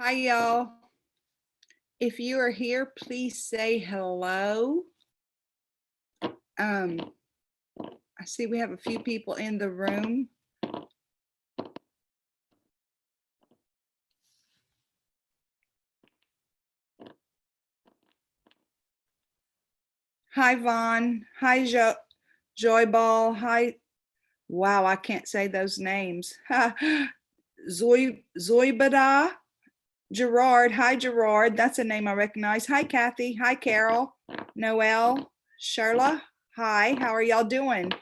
Hi, y'all. If you are here, please say hello. I see we have a few people in the room. Hi, Vaughn. Hi, Joy Ball. Hi. Wow, I can't say those names. Zoibada. Gerard. Hi, Gerard. That's a name I recognize. Hi, Kathy. Hi, Carol. Noelle. Sherla. Hi, how are y'all doing?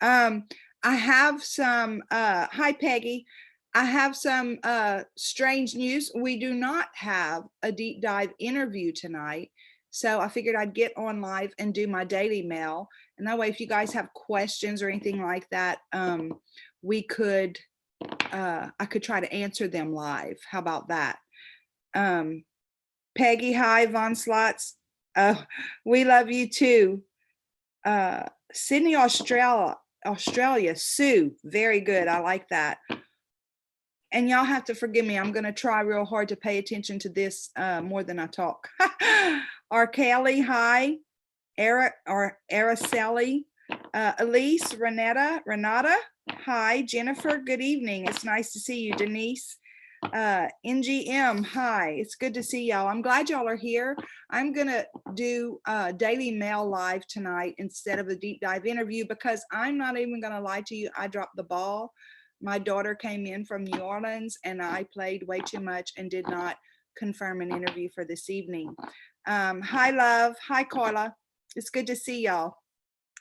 I have some, hi Peggy. I have some strange news. We do not have a deep dive interview tonight. So I figured I'd get on live and do my daily mail. And that way, if you guys have questions or anything like that, we could, I could try to answer them live. How about that? Peggy, hi, Von Slots. We love you too. Sydney, Australia, Sue, very good. I like that. And y'all have to forgive me. I'm going to try real hard to pay attention to this more than I talk. Kelly, hi. Eric or Araceli, Elise, Renata, hi. Jennifer, good evening. It's nice to see you. Denise, NGM, hi. It's good to see y'all. I'm glad y'all are here. I'm gonna do Daily Mail live tonight instead of a deep dive interview because I'm not even gonna lie to you. I dropped the ball. My daughter came in from New Orleans and I played way too much and did not confirm an interview for this evening. Hi, love. Hi, Carla. It's good to see y'all.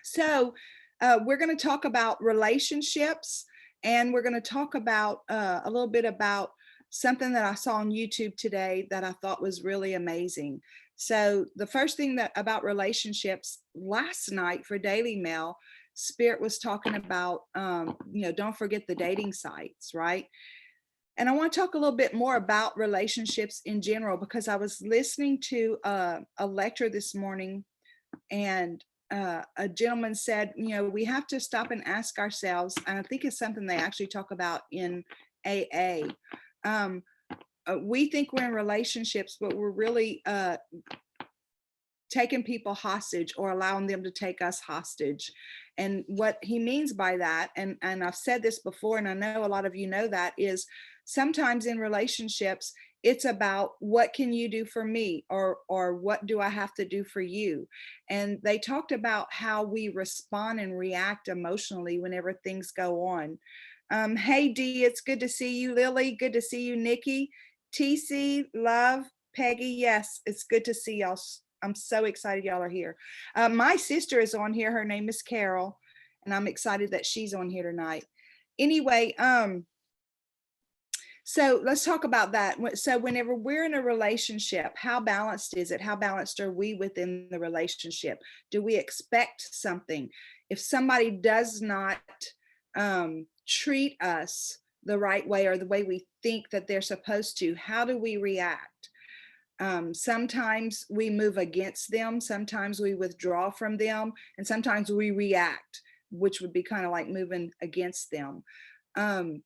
So we're going to talk about relationships, and we're going to talk about a little bit about something that I saw on YouTube today that I thought was really amazing. So the first thing that about relationships, last night for Daily Mail, Spirit was talking about, don't forget the dating sites, right? And I want to talk a little bit more about relationships in general because I was listening to a lecture this morning, and a gentleman said, we have to stop and ask ourselves, and I think it's something they actually talk about in AA. We think we're in relationships, but we're really taking people hostage or allowing them to take us hostage. And what he means by that, and I've said this before, and I know a lot of you know that, is sometimes in relationships, it's about what can you do for me, or what do I have to do for you? And they talked about how we respond and react emotionally whenever things go on. Hey Dee, it's good to see you. Lily, good to see you. Nikki, TC, love, Peggy, yes, it's good to see y'all. I'm so excited y'all are here. My sister is on here. Her name is Carol, and I'm excited that she's on here tonight. Anyway, so let's talk about that. So whenever we're in a relationship, how balanced is it? How balanced are we within the relationship? Do we expect something? If somebody does not treat us the right way or the way we think that they're supposed to, how do we react? Sometimes we move against them, sometimes we withdraw from them, and sometimes we react, which would be kind of like moving against them.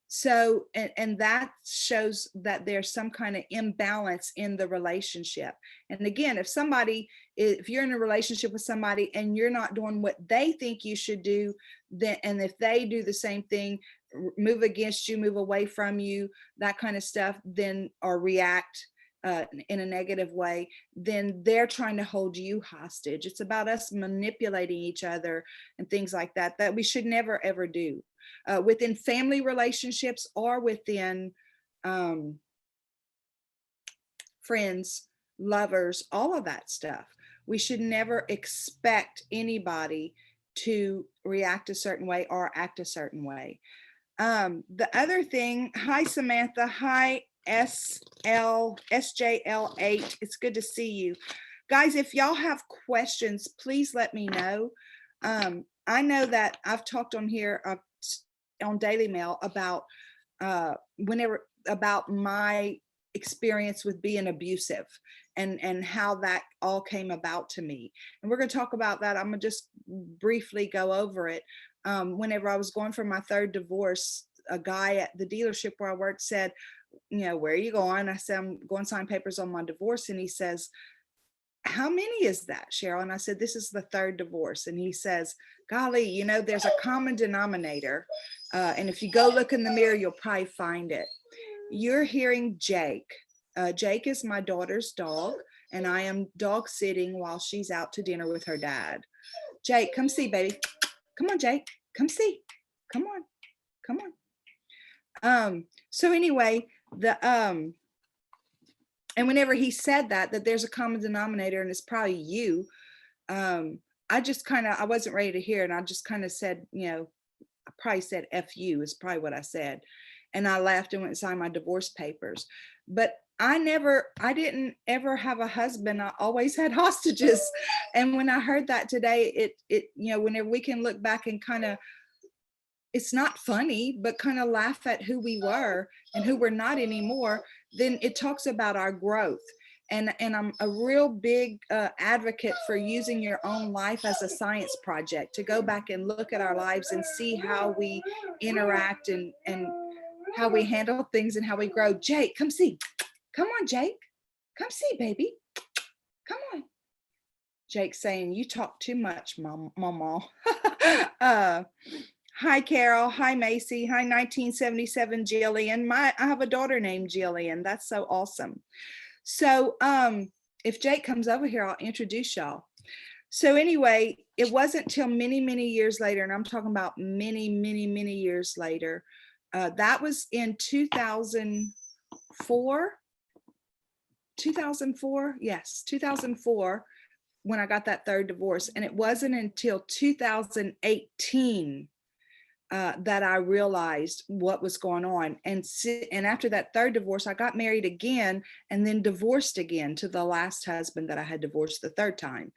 So that shows that there's some kind of imbalance in the relationship. And again, if you're in a relationship with somebody and you're not doing what they think you should do, then, and if they do the same thing, move against you, move away from you, that kind of stuff, then, or react in a negative way, then they're trying to hold you hostage. It's about us manipulating each other and things like that we should never ever do within family relationships or within friends, lovers, all of that stuff. We should never expect anybody to react a certain way or act a certain way. The other thing, hi Samantha, hi SJL8, it's good to see you guys. If y'all have questions, please let me know. I know that I've talked on here on Daily Mail about about my experience with being abusive and how that all came about to me, and we're going to talk about that. I'm going to just briefly go over it. Whenever I was going for my third divorce, a guy at the dealership where I worked said, you know, where are you going? I said, I'm going to sign papers on my divorce. And he says, how many is that, Cheryl? And I said, this is the third divorce. And he says, golly, you know, there's a common denominator. And if you go look in the mirror, you'll probably find it. You're hearing Jake. Jake is my daughter's dog, and I am dog sitting while she's out to dinner with her dad. Jake, come see, baby. Come on, Jake. Come see. Come on. Come on. So anyway, and whenever he said that there's a common denominator and it's probably you, I just kind of, I wasn't ready to hear. And I just kind of said, you know, I probably said F you is probably what I said. And I left and went and signed my divorce papers. But I didn't ever have a husband. I always had hostages. And when I heard that today, it, you know, whenever we can look back and kind of, it's not funny, but kind of laugh at who we were and who we're not anymore, then it talks about our growth. And I'm a real big advocate for using your own life as a science project, to go back and look at our lives and see how we interact and how we handle things and how we grow. Jake, come see. Come on, Jake. Come see, baby. Come on. Jake saying, you talk too much, Mama. Hi, Carol. Hi, Macy. Hi, 1977 Jillian. I have a daughter named Jillian. That's so awesome. So if Jake comes over here, I'll introduce y'all. So anyway, it wasn't till many, many years later, and I'm talking about many, many, many years later. That was in 2004. 2004? Yes, 2004, when I got that third divorce. And it wasn't until 2018 that I realized what was going on. And after that third divorce, I got married again and then divorced again to the last husband that I had divorced the third time.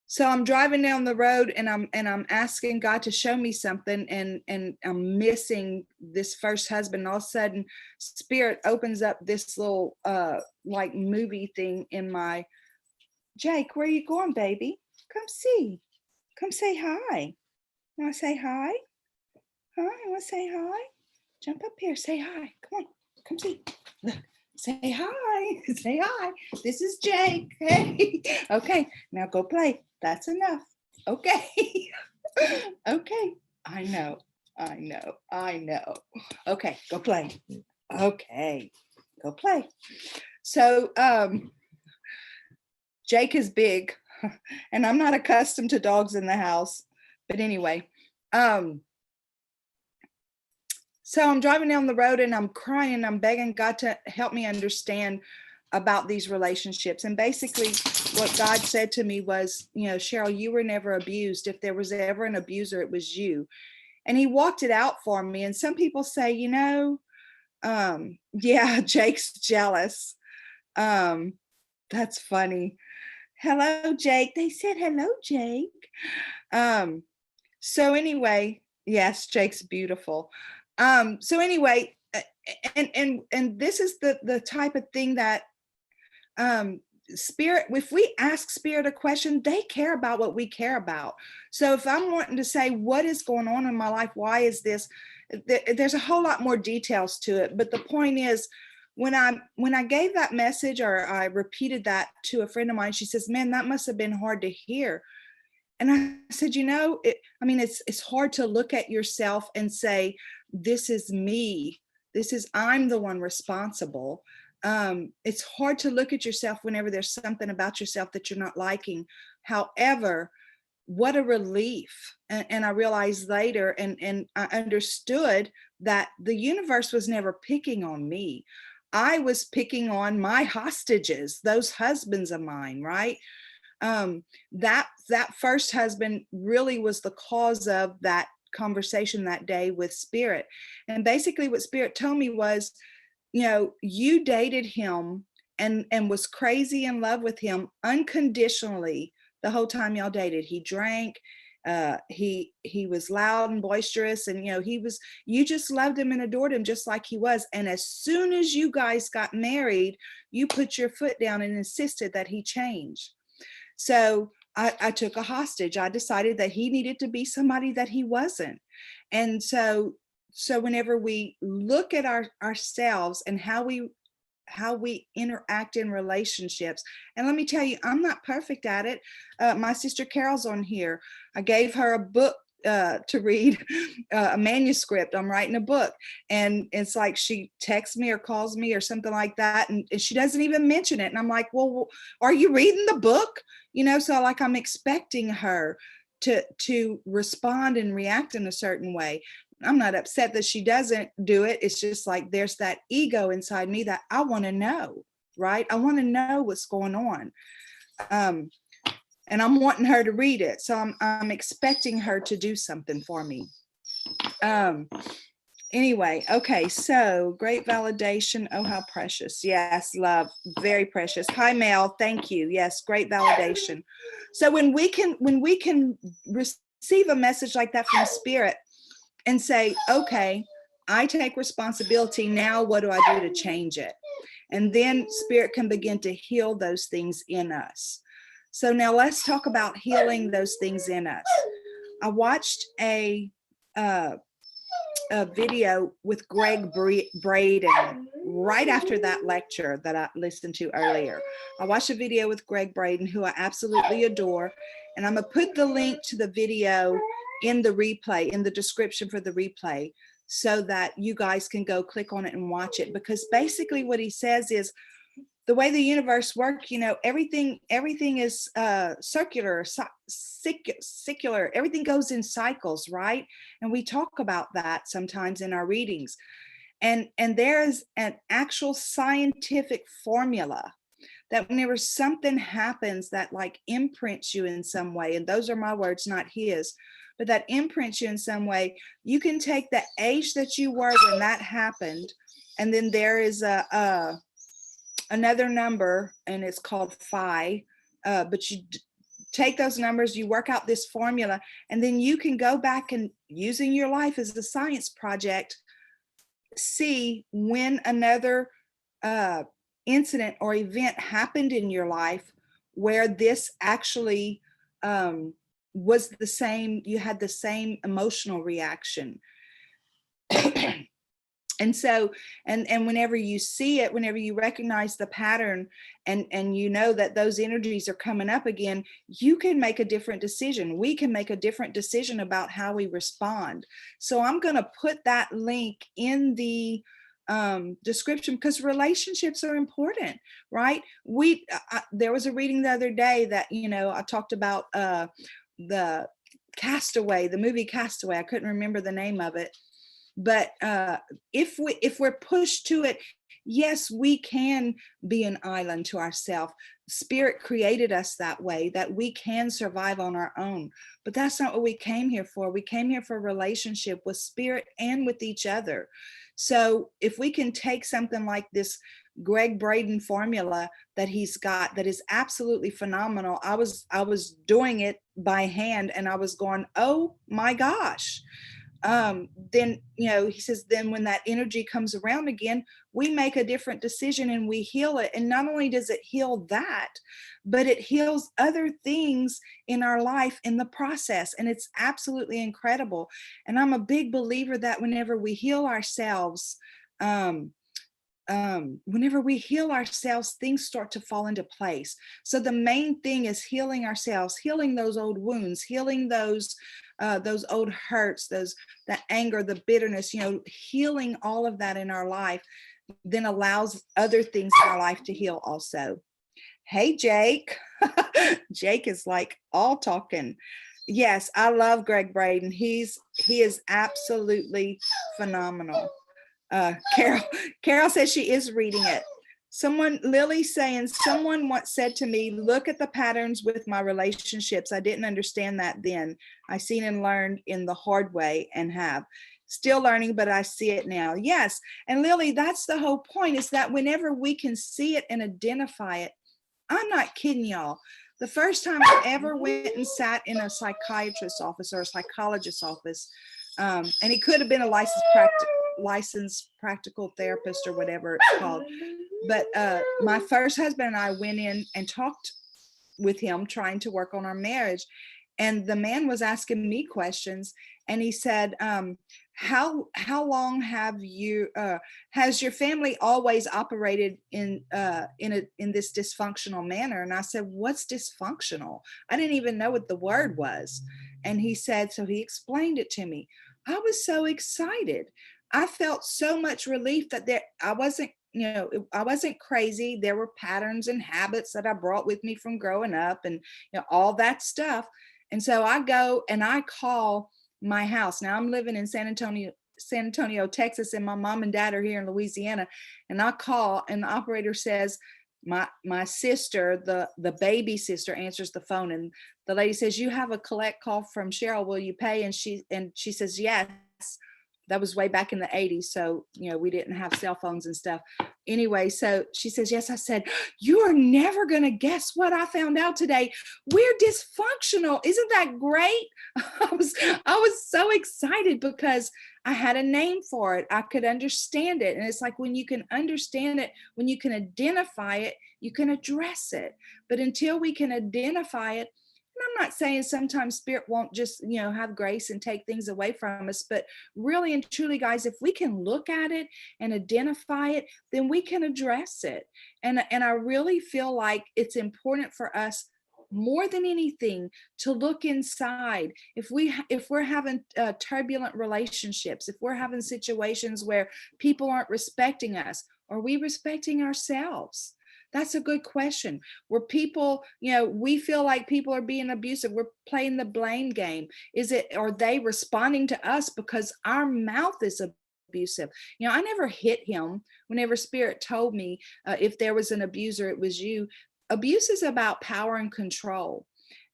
So I'm driving down the road and I'm asking God to show me something, and I'm missing this first husband. And all of a sudden, Spirit opens up this little like movie thing in my, Jake, where are you going, baby? Come see. Come say hi. You want to say hi? Huh? You want to say hi? Jump up here. Say hi. Come on. Come see. Look. Say hi. Say hi. This is Jake. Hey. Okay. Now go play. That's enough. Okay. Okay. I know. Okay. Go play. Okay. Go play. So Jake is big, and I'm not accustomed to dogs in the house. But anyway, so I'm driving down the road and I'm crying. I'm begging God to help me understand about these relationships. And basically what God said to me was, you know, Cheryl, you were never abused. If there was ever an abuser, it was you. And he walked it out for me. And some people say, you know, yeah, Jake's jealous. That's funny. Hello, Jake. They said, hello, Jake. So anyway, yes, Jake's beautiful. So anyway, and this is the type of thing that Spirit, if we ask Spirit a question, they care about what we care about. So if I'm wanting to say, what is going on in my life? Why is this? There's a whole lot more details to it. But the point is, when I gave that message, or I repeated that to a friend of mine, she says, man, that must have been hard to hear. And I said, you know, it's hard to look at yourself and say, this is me. I'm the one responsible. It's hard to look at yourself whenever there's something about yourself that you're not liking. However, what a relief. And I realized later, and I understood that the universe was never picking on me. I was picking on my hostages, those husbands of mine, right? That first husband really was the cause of that conversation that day with Spirit. And basically what Spirit told me was, you know, you dated him and was crazy in love with him unconditionally the whole time y'all dated. He drank, he was loud and boisterous, and you know, you just loved him and adored him just like he was. And as soon as you guys got married, you put your foot down and insisted that he change. So I took a hostage. I decided that he needed to be somebody that he wasn't. And so so whenever we look at ourselves and how we interact in relationships, and let me tell you, I'm not perfect at it. My sister Carol's on here. I gave her a book to read, a manuscript. I'm writing a book, and it's like she texts me or calls me or something like that, and she doesn't even mention it. And I'm like, well, are you reading the book? You know, so like I'm expecting her to respond and react in a certain way. I'm not upset that she doesn't do it. It's just like there's that ego inside me that I want to know, right? I want to know what's going on. And I'm wanting her to read it. So I'm expecting her to do something for me. Anyway, okay, so great validation. Oh, how precious. Yes, love, very precious. Hi, Mel, thank you. Yes, great validation. So when we can receive a message like that from spirit and say, okay, I take responsibility. Now what do I do to change it? And then spirit can begin to heal those things in us. So now let's talk about healing those things in us. I watched a video with GREGG BRADEN right after that lecture that I listened to earlier. I watched a video with GREGG BRADEN, who I absolutely adore. And I'm gonna put the link to the video in the replay, in the description for the replay, so that you guys can go click on it and watch it. Because basically what he says is, the way the universe works, you know, everything is circular, secular. Everything goes in cycles, right? And we talk about that sometimes in our readings. And there is an actual scientific formula that whenever something happens that like imprints you in some way, and those are my words, not his, but that imprints you in some way, you can take the age that you were when that happened, and then there is another number, and it's called phi, but you take those numbers, you work out this formula, and then you can go back and, using your life as a science project, see when another incident or event happened in your life where this actually was the same, you had the same emotional reaction. And so, and whenever you see it, whenever you recognize the pattern, and you know that those energies are coming up again, you can make a different decision. We can make a different decision about how we respond. So I'm going to put that link in the description, because relationships are important, right? There was a reading the other day that, you know, I talked about the Castaway, the movie Castaway. I couldn't remember the name of it. But if we're pushed to it, yes, we can be an island to ourselves. Spirit created us that way, that we can survive on our own. But that's not what we came here for. We came here for a relationship with spirit and with each other. So if we can take something like this GREGG BRADEN formula that he's got, that is absolutely phenomenal. I was doing it by hand, and I was going, oh my gosh. Then, you know, he says, then when that energy comes around again, we make a different decision and we heal it. And not only does it heal that, but it heals other things in our life in the process. And it's absolutely incredible. And I'm a big believer that whenever we heal ourselves, things start to fall into place. So the main thing is healing ourselves, healing those old wounds, healing those old hurts, that anger, the bitterness, you know, healing all of that in our life, then allows other things in our life to heal also. Hey, Jake. Jake is like all talking. Yes, I love GREGG BRADEN. He is absolutely phenomenal. Carol says she is reading it. Lily saying, someone once said to me, look at the patterns with my relationships. I didn't understand that then. I seen and learned in the hard way, and have still learning, but I see it now. Yes. And Lily, that's the whole point, is that whenever we can see it and identify it, I'm not kidding y'all. The first time I ever went and sat in a psychiatrist's office or a psychologist's office, and he could have been a licensed practical therapist or whatever it's called. But my first husband and I went in and talked with him, trying to work on our marriage. And the man was asking me questions, and he said, how long have you has your family always operated in this dysfunctional manner? And I said, what's dysfunctional? I didn't even know what the word was. And he said, so he explained it to me. I was so excited. I felt so much relief that I wasn't, I wasn't crazy. There were patterns and habits that I brought with me from growing up, and all that stuff. And so I go and I call my house. Now I'm living in San Antonio, Texas, and my mom and dad are here in Louisiana. And I call, and the operator says, my sister, the baby sister, answers the phone, and the lady says, you have a collect call from Cheryl, will you pay? And she says, yes. That was way back in the 80s. So, we didn't have cell phones and stuff. Anyway, so she says, yes. I said, you are never going to guess what I found out today. We're dysfunctional. Isn't that great? I was so excited because I had a name for it. I could understand it. And it's like, when you can understand it, when you can identify it, you can address it. But until we can identify it, and I'm not saying sometimes spirit won't just, have grace and take things away from us, but really and truly, guys, if we can look at it and identify it, then we can address it. And I really feel like it's important for us, more than anything, to look inside. If we're having turbulent relationships, if we're having situations where people aren't respecting us, are we respecting ourselves? That's a good question. Where people, we feel like people are being abusive, we're playing the blame game. Are they responding to us because our mouth is abusive? I never hit him. Whenever spirit told me, if there was an abuser, it was you. Abuse is about power and control.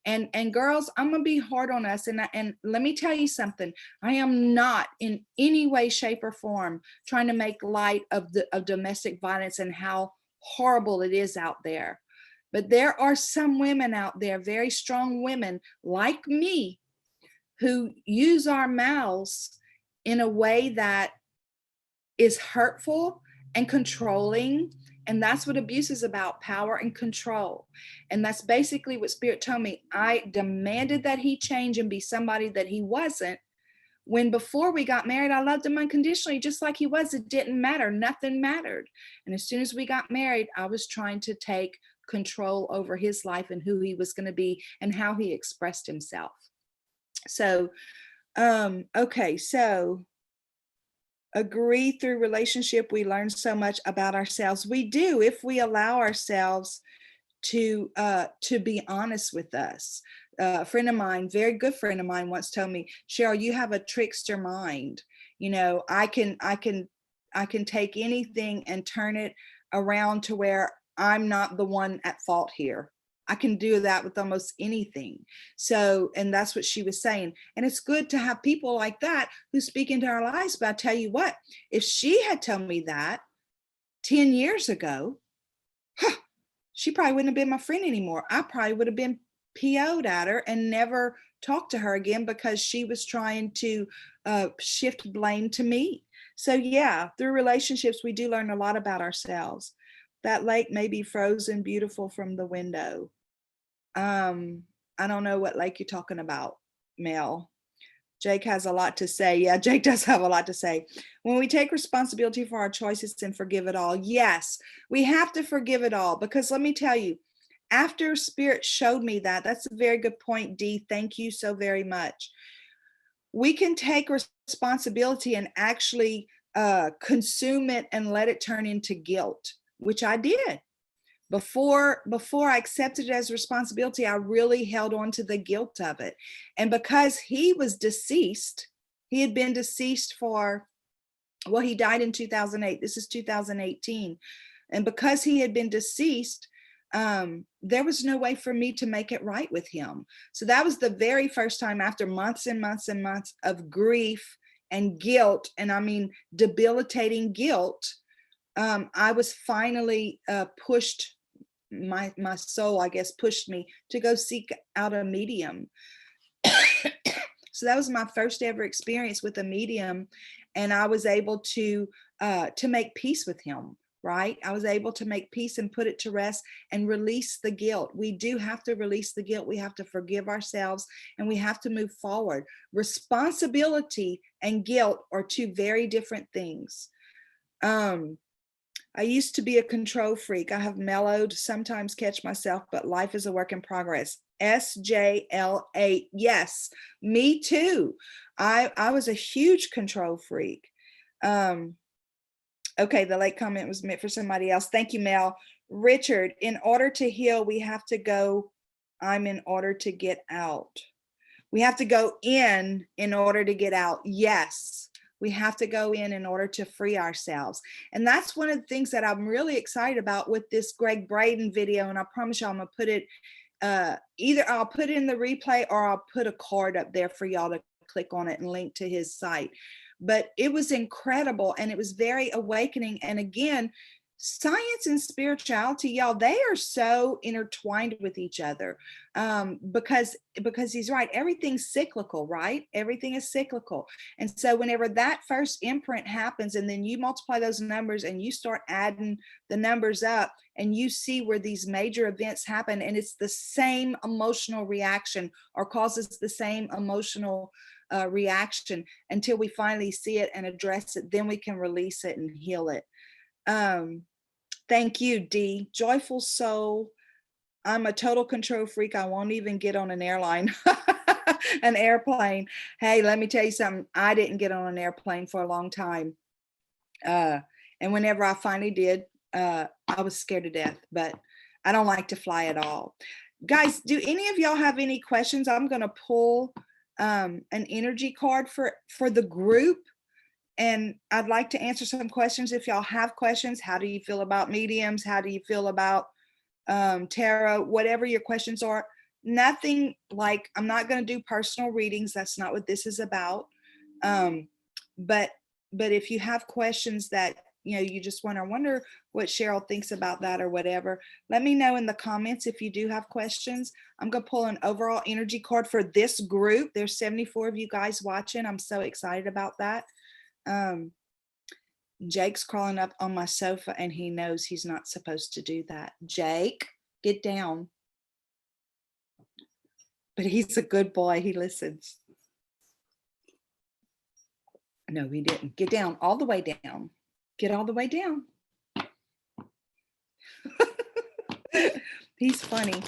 And girls, I'm gonna be hard on us. And let me tell you something. I am not in any way, shape, or form trying to make light of domestic violence and how horrible it is out there. But there are some women out there, very strong women like me, who use our mouths in a way that is hurtful and controlling. And that's what abuse is about, power and control. And that's basically what spirit told me. I demanded that he change and be somebody that he wasn't, when before we got married, I loved him unconditionally, just like he was. It didn't matter. Nothing mattered. And as soon as we got married, I was trying to take control over his life and who he was going to be and how he expressed himself. So, okay. So agree, through relationship, we learn so much about ourselves. We do, if we allow ourselves to be honest with us. A friend of mine, very good friend of mine, once told me, Cheryl, you have a trickster mind. I can take anything and turn it around to where I'm not the one at fault here. I can do that with almost anything. So, and that's what she was saying. And it's good to have people like that who speak into our lives. But I tell you what, if she had told me that 10 years ago, she probably wouldn't have been my friend anymore. I probably would have been PO'd at her and never talked to her again, because she was trying to shift blame to me. So yeah, through relationships, we do learn a lot about ourselves. That lake may be frozen beautiful from the window. I don't know what lake you're talking about, Mel. Jake has a lot to say. Yeah, Jake does have a lot to say. When we take responsibility for our choices and forgive it all, yes, we have to forgive it all, because let me tell you, after spirit showed me that, that's a very good point, Dee. Thank you so very much. We can take responsibility and actually consume it and let it turn into guilt, which I did. Before I accepted it as responsibility, I really held on to the guilt of it. And because he was deceased, he had been deceased for, well, he died in 2008. This is 2018. And because he had been deceased, there was no way for me to make it right with him. So that was the very first time, after months and months and months of grief and guilt, and I mean debilitating guilt, I was finally pushed, my soul, I guess, pushed me to go seek out a medium. So that was my first ever experience with a medium, and I was able to make peace with him. right? I was able to make peace and put it to rest and release the guilt. We do have to release the guilt. We have to forgive ourselves and we have to move forward. Responsibility and guilt are two very different things. I used to be a control freak. I have mellowed, sometimes catch myself, but life is a work in progress. SJL8. Yes, me too. I was a huge control freak. Okay, the late comment was meant for somebody else. Thank you, Mel. Richard, in order to heal, we have to go, I'm in order to get out. We have to go in order to get out. Yes, we have to go in order to free ourselves. And that's one of the things that I'm really excited about with this Greg Braden video. And I promise you I'm going to put it, either I'll put it in the replay or I'll put a card up there for y'all to click on it and link to his site. But it was incredible and it was very awakening. And again, science and spirituality, y'all, they are so intertwined with each other, because he's right. Everything's cyclical, right? Everything is cyclical. And so whenever that first imprint happens and then you multiply those numbers and you start adding the numbers up and you see where these major events happen and it's the same emotional reaction or causes the same emotional reaction until we finally see it and address it, then we can release it and heal it. Thank you, Dee. Joyful soul. I'm a total control freak. I won't even get on an airline, an airplane. Hey, let me tell you something. I didn't get on an airplane for a long time. And whenever I finally did, I was scared to death, but I don't like to fly at all. Guys, do any of y'all have any questions? I'm going to pull an energy card for the group. And I'd like to answer some questions if y'all have questions. How do you feel about mediums? How do you feel about tarot? Whatever your questions are. Nothing like, I'm not going to do personal readings. That's not what this is about. But if you have questions that, you know, you just wonder what Cheryl thinks about that or whatever, let me know in the comments if you do have questions. I'm going to pull an overall energy card for this group. There's 74 of you guys watching. I'm so excited about that. Jake's crawling up on my sofa and he knows he's not supposed to do that. Jake, get down. But he's a good boy. He listens. No, he didn't. Get down, all the way down. Get all the way down. He's funny.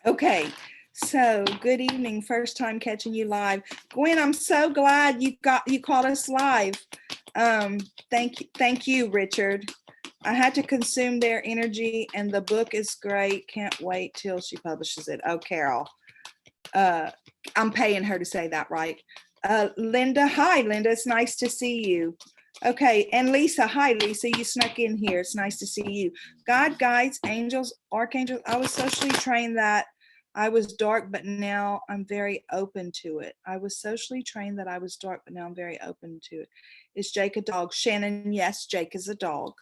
Okay. So good evening. First time catching you live. Gwen, I'm so glad you caught us live. Thank you, Richard. I had to consume their energy and the book is great. Can't wait till she publishes it. Oh, Carol. I'm paying her to say that, right? Linda, hi, Linda. It's nice to see you. Okay, and Lisa, hi, Lisa. You snuck in here. It's nice to see you. God, guides, angels, archangels. I was socially trained that I was dark, but now I'm very open to it. I was socially trained that I was dark, but now I'm very open to it. Is Jake a dog? Shannon, yes, Jake is a dog.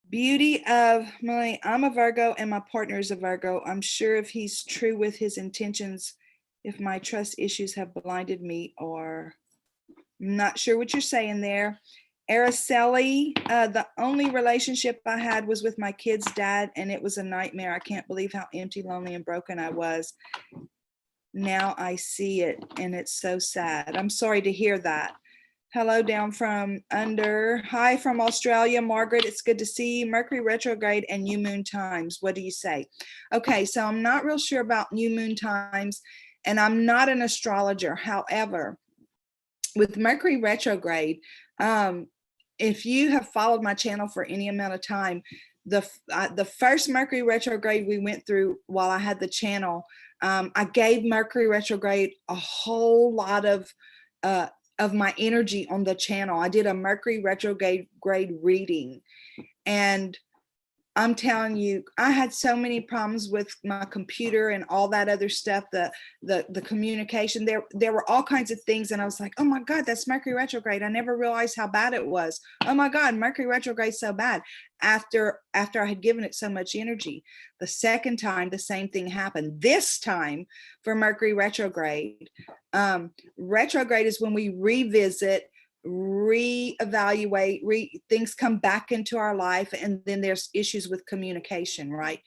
Beauty of my, I'm a Virgo and my partner is a Virgo. I'm sure if he's true with his intentions, if my trust issues have blinded me, or I'm not sure what you're saying there. Araceli, the only relationship I had was with my kid's dad and it was a nightmare. I can't believe how empty, lonely, and broken I was. Now I see it and it's so sad. I'm sorry to hear that. Hello down from under. Hi from Australia, Margaret. It's good to see you. Mercury retrograde and new moon times. What do you say? Okay, so I'm not real sure about new moon times and I'm not an astrologer. However, with Mercury retrograde, if you have followed my channel for any amount of time, the first Mercury retrograde we went through while I had the channel, I gave Mercury retrograde a whole lot of my energy on the channel. I did a Mercury retrograde reading, and I'm telling you, I had so many problems with my computer and all that other stuff, the communication. There were all kinds of things, and I was like, oh my God, that's Mercury retrograde. I never realized how bad it was. Oh my God, Mercury retrograde so bad. After I had given it so much energy. The second time, the same thing happened. This time for Mercury retrograde. Retrograde is when we revisit reevaluate, things come back into our life, and then there's issues with communication, right?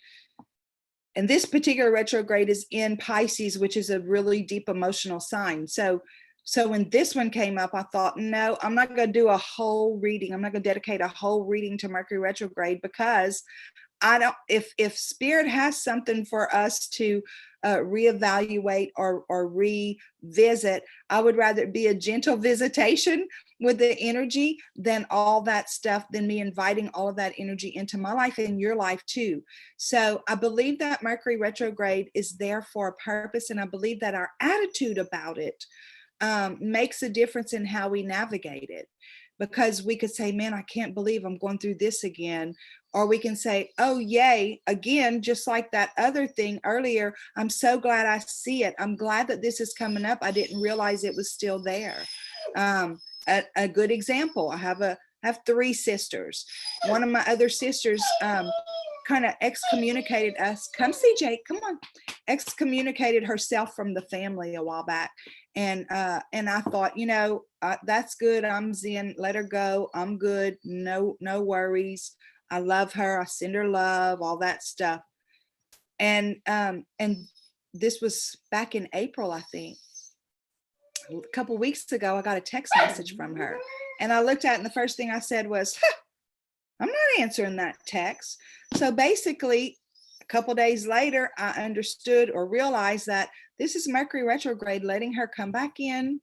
And this particular retrograde is in Pisces, which is a really deep emotional sign. So when this one came up, I thought, no, I'm not going to do a whole reading. I'm not going to dedicate a whole reading to Mercury retrograde, because I don't, if Spirit has something for us to reevaluate or revisit, I would rather it be a gentle visitation with the energy than all that stuff, than me inviting all of that energy into my life and your life too. So I believe that Mercury retrograde is there for a purpose, and I believe that our attitude about it makes a difference in how we navigate it. Because we could say, man, I can't believe I'm going through this again. Or we can say, oh, yay, again, just like that other thing earlier, I'm so glad I see it. I'm glad that this is coming up. I didn't realize it was still there. A good example, I have 3 sisters. One of my other sisters kind of excommunicated us. Come see Jake, come on. Excommunicated herself from the family a while back. And I thought, you know, that's good. I'm zen, let her go. I'm good. No worries. I love her. I send her love, all that stuff. And this was back in April, I think. A couple weeks ago, I got a text message from her, and I looked at it, and the first thing I said was, I'm not answering that text. So basically, a couple days later, I understood or realized that this is Mercury retrograde letting her come back in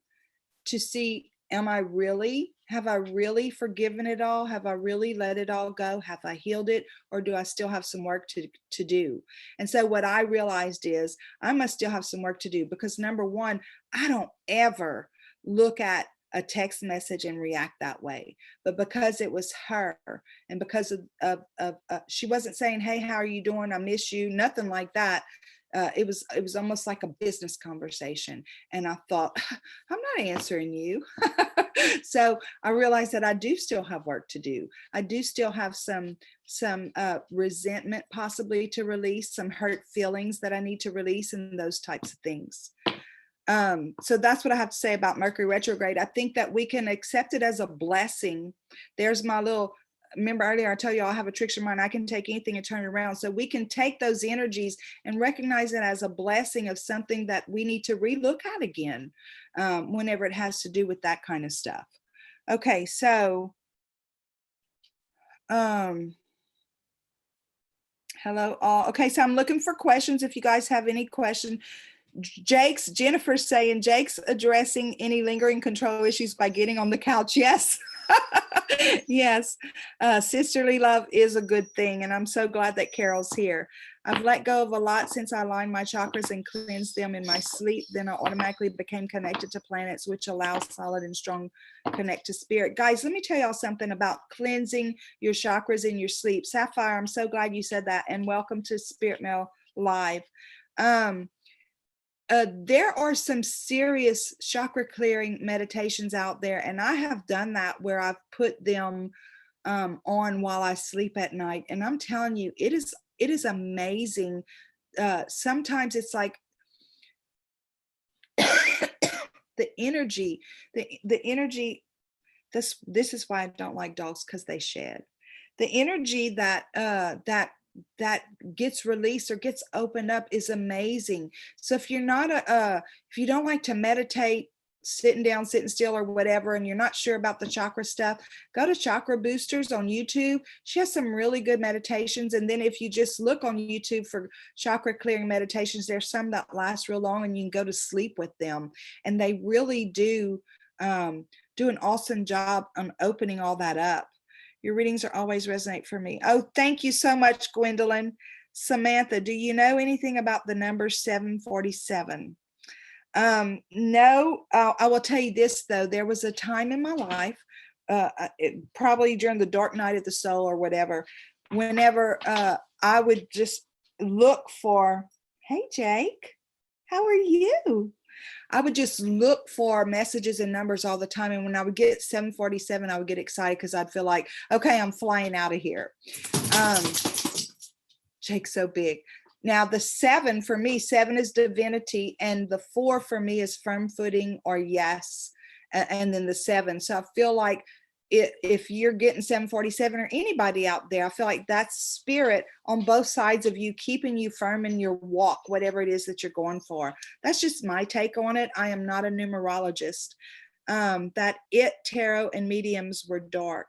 to see, have I really forgiven it all? Have I really let it all go? Have I healed it? Or do I still have some work to do? And so what I realized is I must still have some work to do, because number one, I don't ever look at a text message and react that way. But because it was her, and because of she wasn't saying, hey, how are you doing? I miss you. Nothing like that. It was almost like a business conversation. And I thought, I'm not answering you. So I realized that I do still have work to do. I do still have some resentment possibly to release, some hurt feelings that I need to release, and those types of things. So that's what I have to say about Mercury retrograde. I think that we can accept it as a blessing. There's my little, remember earlier I tell you I have a trickster mind. I can take anything and turn it around. So we can take those energies and recognize it as a blessing of something that we need to relook at again, whenever it has to do with that kind of stuff. Okay, so hello all. Okay, so I'm looking for questions. If you guys have any questions. Jennifer's saying Jake's addressing any lingering control issues by getting on the couch. Yes. Yes. Sisterly love is a good thing. And I'm so glad that Carol's here. I've let go of a lot since I aligned my chakras and cleansed them in my sleep. Then I automatically became connected to planets, which allows solid and strong connect to spirit. Guys, let me tell y'all something about cleansing your chakras in your sleep. Sapphire, I'm so glad you said that. And welcome to Spirit Mail Live. There are some serious chakra clearing meditations out there, and I have done that where I've put them on while I sleep at night, and I'm telling you, it is amazing. Sometimes it's like the energy. This is why I don't like dogs, because they shed. The energy that gets released or gets opened up is amazing. So if you're not if you don't like to meditate, sitting down, sitting still or whatever, and you're not sure about the chakra stuff, go to Chakra Boosters on YouTube. She has some really good meditations. And then if you just look on YouTube for chakra clearing meditations, there's some that last real long and you can go to sleep with them. And they really do do an awesome job on opening all that up. Your readings are always resonate for me. Oh, thank you so much, Gwendolyn. Samantha, do you know anything about the number 747? No, I will tell you this, though. There was a time in my life, probably during the dark night of the soul or whatever, whenever I would just look for, hey, Jake, how are you? I would just look for messages and numbers all the time. And when I would get 747, I would get excited because I'd feel like, okay, I'm flying out of here. Jake's so big. Now the 7 for me, 7 is divinity. And the 4 for me is firm footing or yes. and then the 7. So I feel like if you're getting 747 or anybody out there, I feel like that's spirit on both sides of you, keeping you firm in your walk, whatever it is that you're going for. That's just my take on it. I am not a numerologist. That tarot and mediums were dark.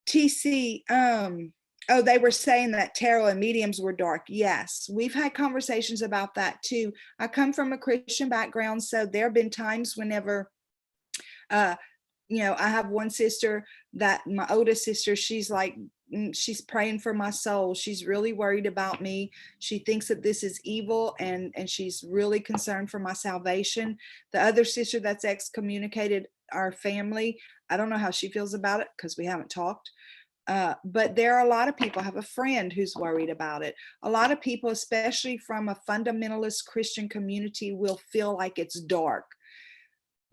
TC, oh, they were saying that tarot and mediums were dark. Yes, we've had conversations about that too. I come from a Christian background, so there have been times whenever I have one sister, that my oldest sister, she's like, she's praying for my soul. She's really worried about me. She thinks that this is evil, and she's really concerned for my salvation. The other sister that's excommunicated our family, I don't know how she feels about it because we haven't talked. But there are a lot of people. I have a friend who's worried about it. A lot of people, especially from a fundamentalist Christian community, will feel like it's dark.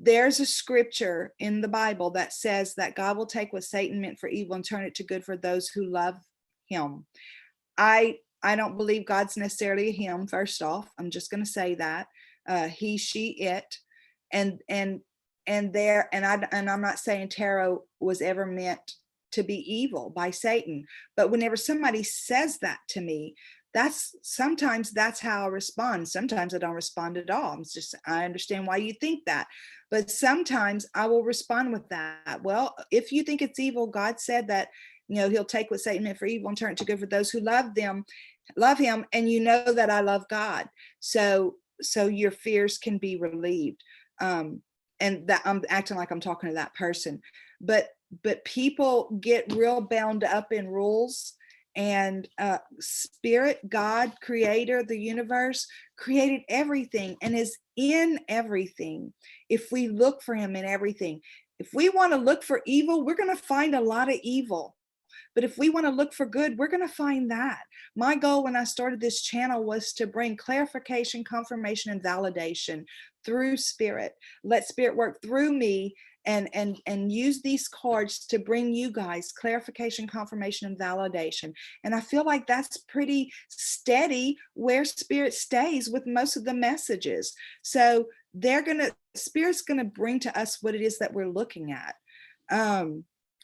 There's a scripture in the Bible that says that God will take what Satan meant for evil and turn it to good for those who love him. I don't believe God's necessarily a him. First off, I'm just going to say that he, she, it, and I'm not saying tarot was ever meant to be evil by Satan, but whenever somebody says that to me, sometimes that's how I respond. Sometimes I don't respond at all. I understand why you think that, but sometimes I will respond with that. Well, if you think it's evil, God said that, he'll take what Satan meant for evil and turn it to good for those who love him, and you know that I love God. So your fears can be relieved. And that I'm acting like I'm talking to that person, but people get real bound up in rules. And spirit, God, creator, the universe, created everything and is in everything. If we look for him in everything, if we want to look for evil, we're going to find a lot of evil. But if we want to look for good, we're going to find that. My goal when I started this channel was to bring clarification, confirmation, and validation through spirit. Let spirit work through me and use these cards to bring you guys clarification, confirmation, and validation. And I feel like that's pretty steady where spirit stays with most of the messages. So spirit's gonna bring to us what it is that we're looking at.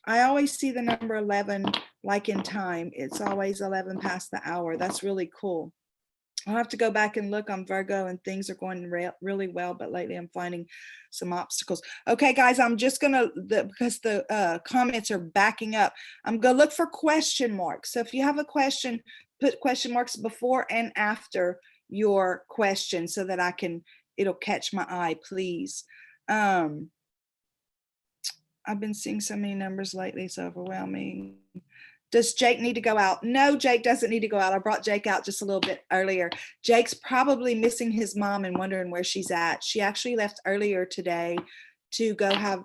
I always see the number 11, like in time. It's always 11 past the hour. That's really cool. I'll have to go back and look on Virgo, and things are going really well, but lately I'm finding some obstacles. Okay, guys, I'm just gonna, because the comments are backing up, I'm gonna look for question marks. So if you have a question, put question marks before and after your question so that it'll catch my eye, please. I've been seeing so many numbers lately, it's overwhelming. Does Jake need to go out? No, Jake doesn't need to go out. I brought Jake out just a little bit earlier. Jake's probably missing his mom and wondering where she's at. She actually left earlier today to go have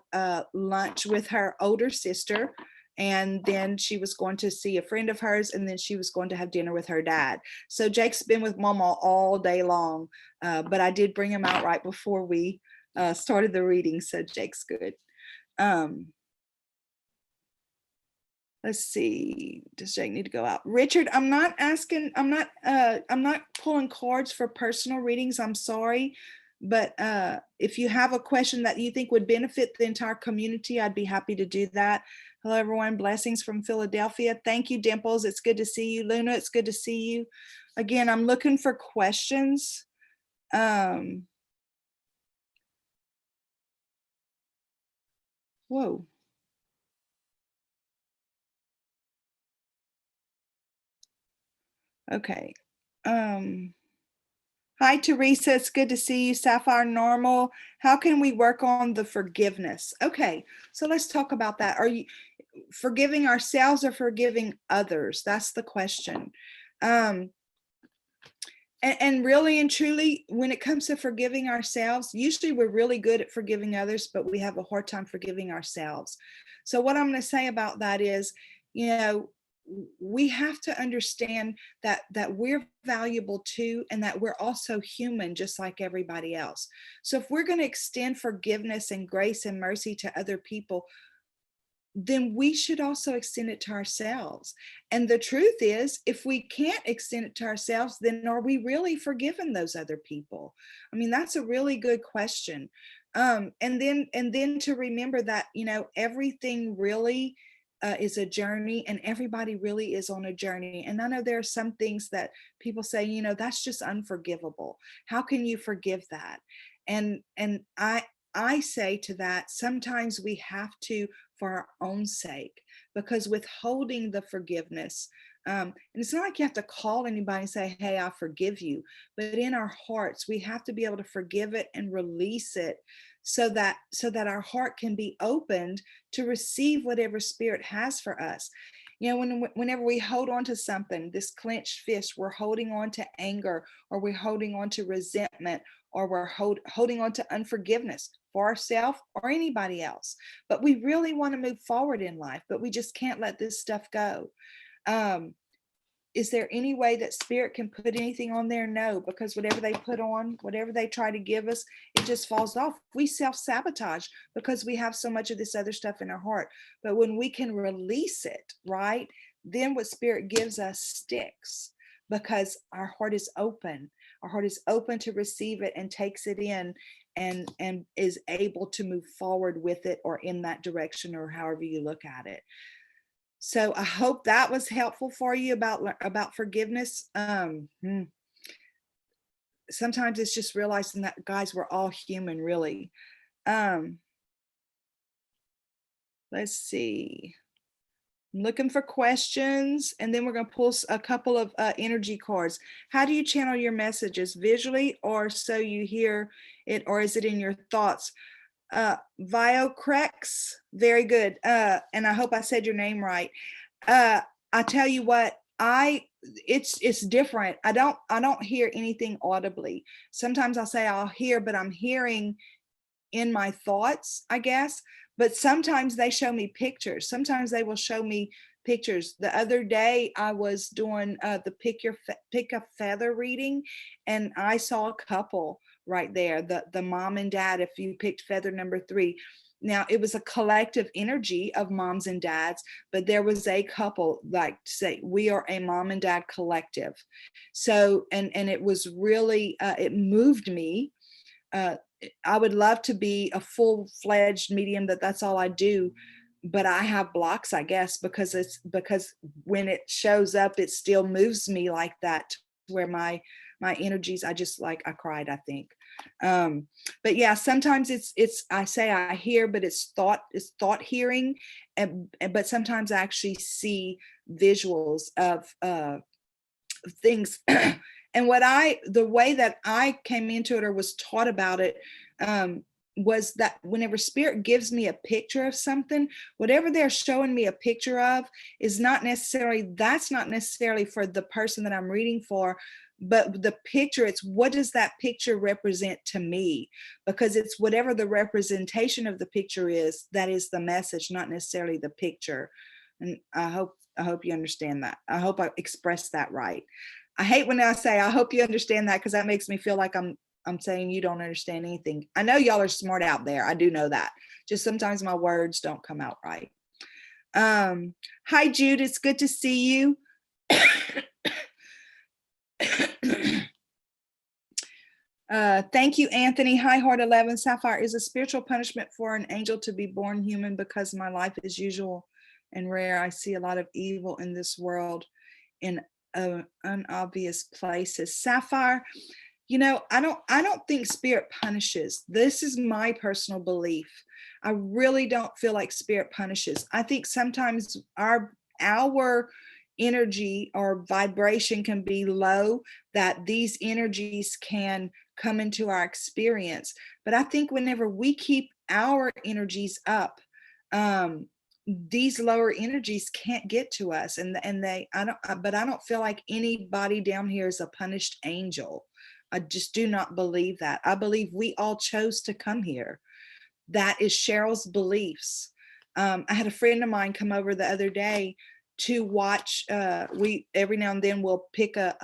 lunch with her older sister. And then she was going to see a friend of hers, and then she was going to have dinner with her dad. So Jake's been with Mama all day long, but I did bring him out right before we started the reading, so Jake's good. Let's see, does Jake need to go out? Richard, I'm not pulling cards for personal readings. I'm sorry. But if you have a question that you think would benefit the entire community, I'd be happy to do that. Hello, everyone. Blessings from Philadelphia. Thank you, Dimples. It's good to see you. Luna, it's good to see you. Again, I'm looking for questions. Whoa. Okay. Hi, Teresa. It's good to see you. Sapphire Normal. How can we work on the forgiveness? Okay, so let's talk about that. Are you forgiving ourselves or forgiving others? That's the question. And really and truly, when it comes to forgiving ourselves, usually we're really good at forgiving others, but we have a hard time forgiving ourselves. So what I'm going to say about that is, we have to understand that we're valuable too, and that we're also human just like everybody else. So if we're going to extend forgiveness and grace and mercy to other people, then we should also extend it to ourselves. And the truth is, if we can't extend it to ourselves, then are we really forgiven those other people? I mean, that's a really good question. And then to remember that, you know, everything really is a journey, and everybody really is on a journey. And I know there are some things that people say, you know, that's just unforgivable. How can you forgive that? And I say to that, sometimes we have to, for our own sake, because withholding the forgiveness, and it's not like you have to call anybody and say, hey, I forgive you, but in our hearts, we have to be able to forgive it and release it, so that our heart can be opened to receive whatever spirit has for us. You know, whenever we hold on to something, this clenched fist, we're holding on to anger, or we're holding on to resentment, or we're holding on to unforgiveness for ourselves or anybody else. But we really want to move forward in life, but we just can't let this stuff go. Is there any way that spirit can put anything on there? No, because whatever they put on, whatever they try to give us, it just falls off. We self-sabotage because we have so much of this other stuff in our heart. But when we can release it, right, then what spirit gives us sticks, because our heart is open. Our heart is open to receive it and takes it in, and is able to move forward with it, or in that direction, or however you look at it. So I hope that was helpful for you about forgiveness. Sometimes it's just realizing that, guys, we're all human, really. Let's see. I'm looking for questions, and then we're going to pull a couple of energy cards. How do you channel your messages? Visually, or so you hear it, or is it in your thoughts? Viocrex, very good. And I hope I said your name right. I tell you what, it's different. I don't hear anything audibly. Sometimes I'll say I'll hear, but I'm hearing in my thoughts, I guess. But sometimes they show me pictures. Sometimes they will show me pictures. The other day I was doing the pick a feather reading, and I saw a couple right there, the mom and dad, if you picked feather number 3. Now, it was a collective energy of moms and dads, but there was a couple, like, say, we are a mom and dad collective. So, and it was really, it moved me. I would love to be a full-fledged medium that's all I do, but I have blocks, I guess, because when it shows up, it still moves me like that, where my energies, I cried, I think. But yeah, sometimes it's I say I hear, but it's thought hearing, but sometimes I actually see visuals of things. And the way that I came into it, or was taught about it, was that whenever spirit gives me a picture of something, whatever they're showing me a picture of that's not necessarily for the person that I'm reading for, but the picture, it's what does that picture represent to me? Because it's whatever the representation of the picture is, that is the message, not necessarily the picture. And I hope you understand that. I hope I expressed that right. I hate when I say, I hope you understand that, because that makes me feel like I'm saying you don't understand anything. I know y'all are smart out there. I do know that. Just sometimes my words don't come out right. Hi, Jude. It's good to see you. Thank you, Anthony. Hi, Heart 11. Sapphire, is a spiritual punishment for an angel to be born human because my life is usual and rare. I see a lot of evil in this world in unobvious places. Sapphire, you know, I don't think spirit punishes. This is my personal belief. I really don't feel like spirit punishes. I think sometimes our energy or vibration can be low, that these energies can come into our experience. But I think whenever we keep our energies up, these lower energies can't get to us, but I don't feel like anybody down here is a punished angel. I just do not believe that. I believe we all chose to come here. That is Cheryl's beliefs. I had a friend of mine come over the other day to watch. We every now and then we'll pick like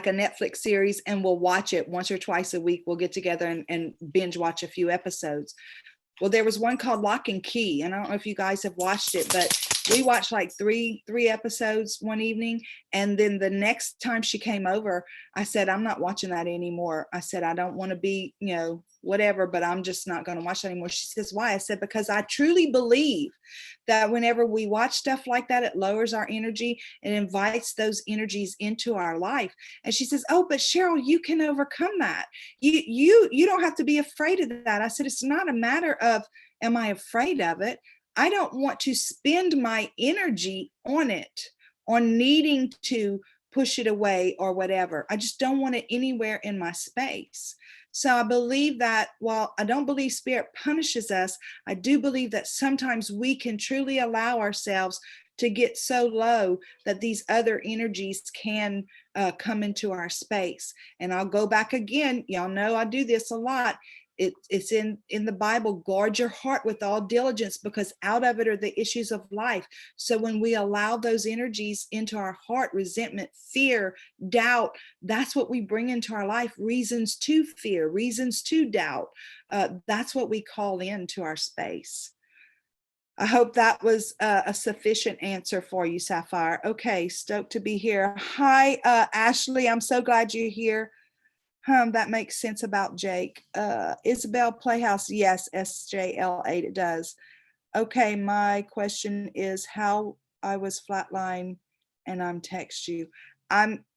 a Netflix series, and we'll watch it once or twice a week. We'll get together and binge watch a few episodes. Well, there was one called Lock and Key, and I don't know if you guys have watched it, but we watched like three episodes one evening. And then the next time she came over, I said, I'm not watching that anymore. I said, I don't want to be, you know, whatever, but I'm just not going to watch that anymore. She says, why? I said, because I truly believe that whenever we watch stuff like that, it lowers our energy and invites those energies into our life. And she says, oh, but Cheryl, you can overcome that. You don't have to be afraid of that. I said, it's not a matter of, am I afraid of it? I don't want to spend my energy on it, on needing to push it away or whatever. I just don't want it anywhere in my space. So I believe that while I don't believe spirit punishes us, I do believe that sometimes we can truly allow ourselves to get so low that these other energies can come into our space. And I'll go back again. Y'all know I do this a lot. It's in the Bible, guard your heart with all diligence, because out of it are the issues of life. So when we allow those energies into our heart, resentment, fear, doubt, that's what we bring into our life. Reasons to fear, reasons to doubt. That's what we call into our space. I hope that was a sufficient answer for you, Sapphire. Okay, stoked to be here. Hi, Ashley. I'm so glad you're here. That makes sense about Jake. Isabel Playhouse, yes, SJL8, it does. Okay, my question is how I was flatline and I'm text you.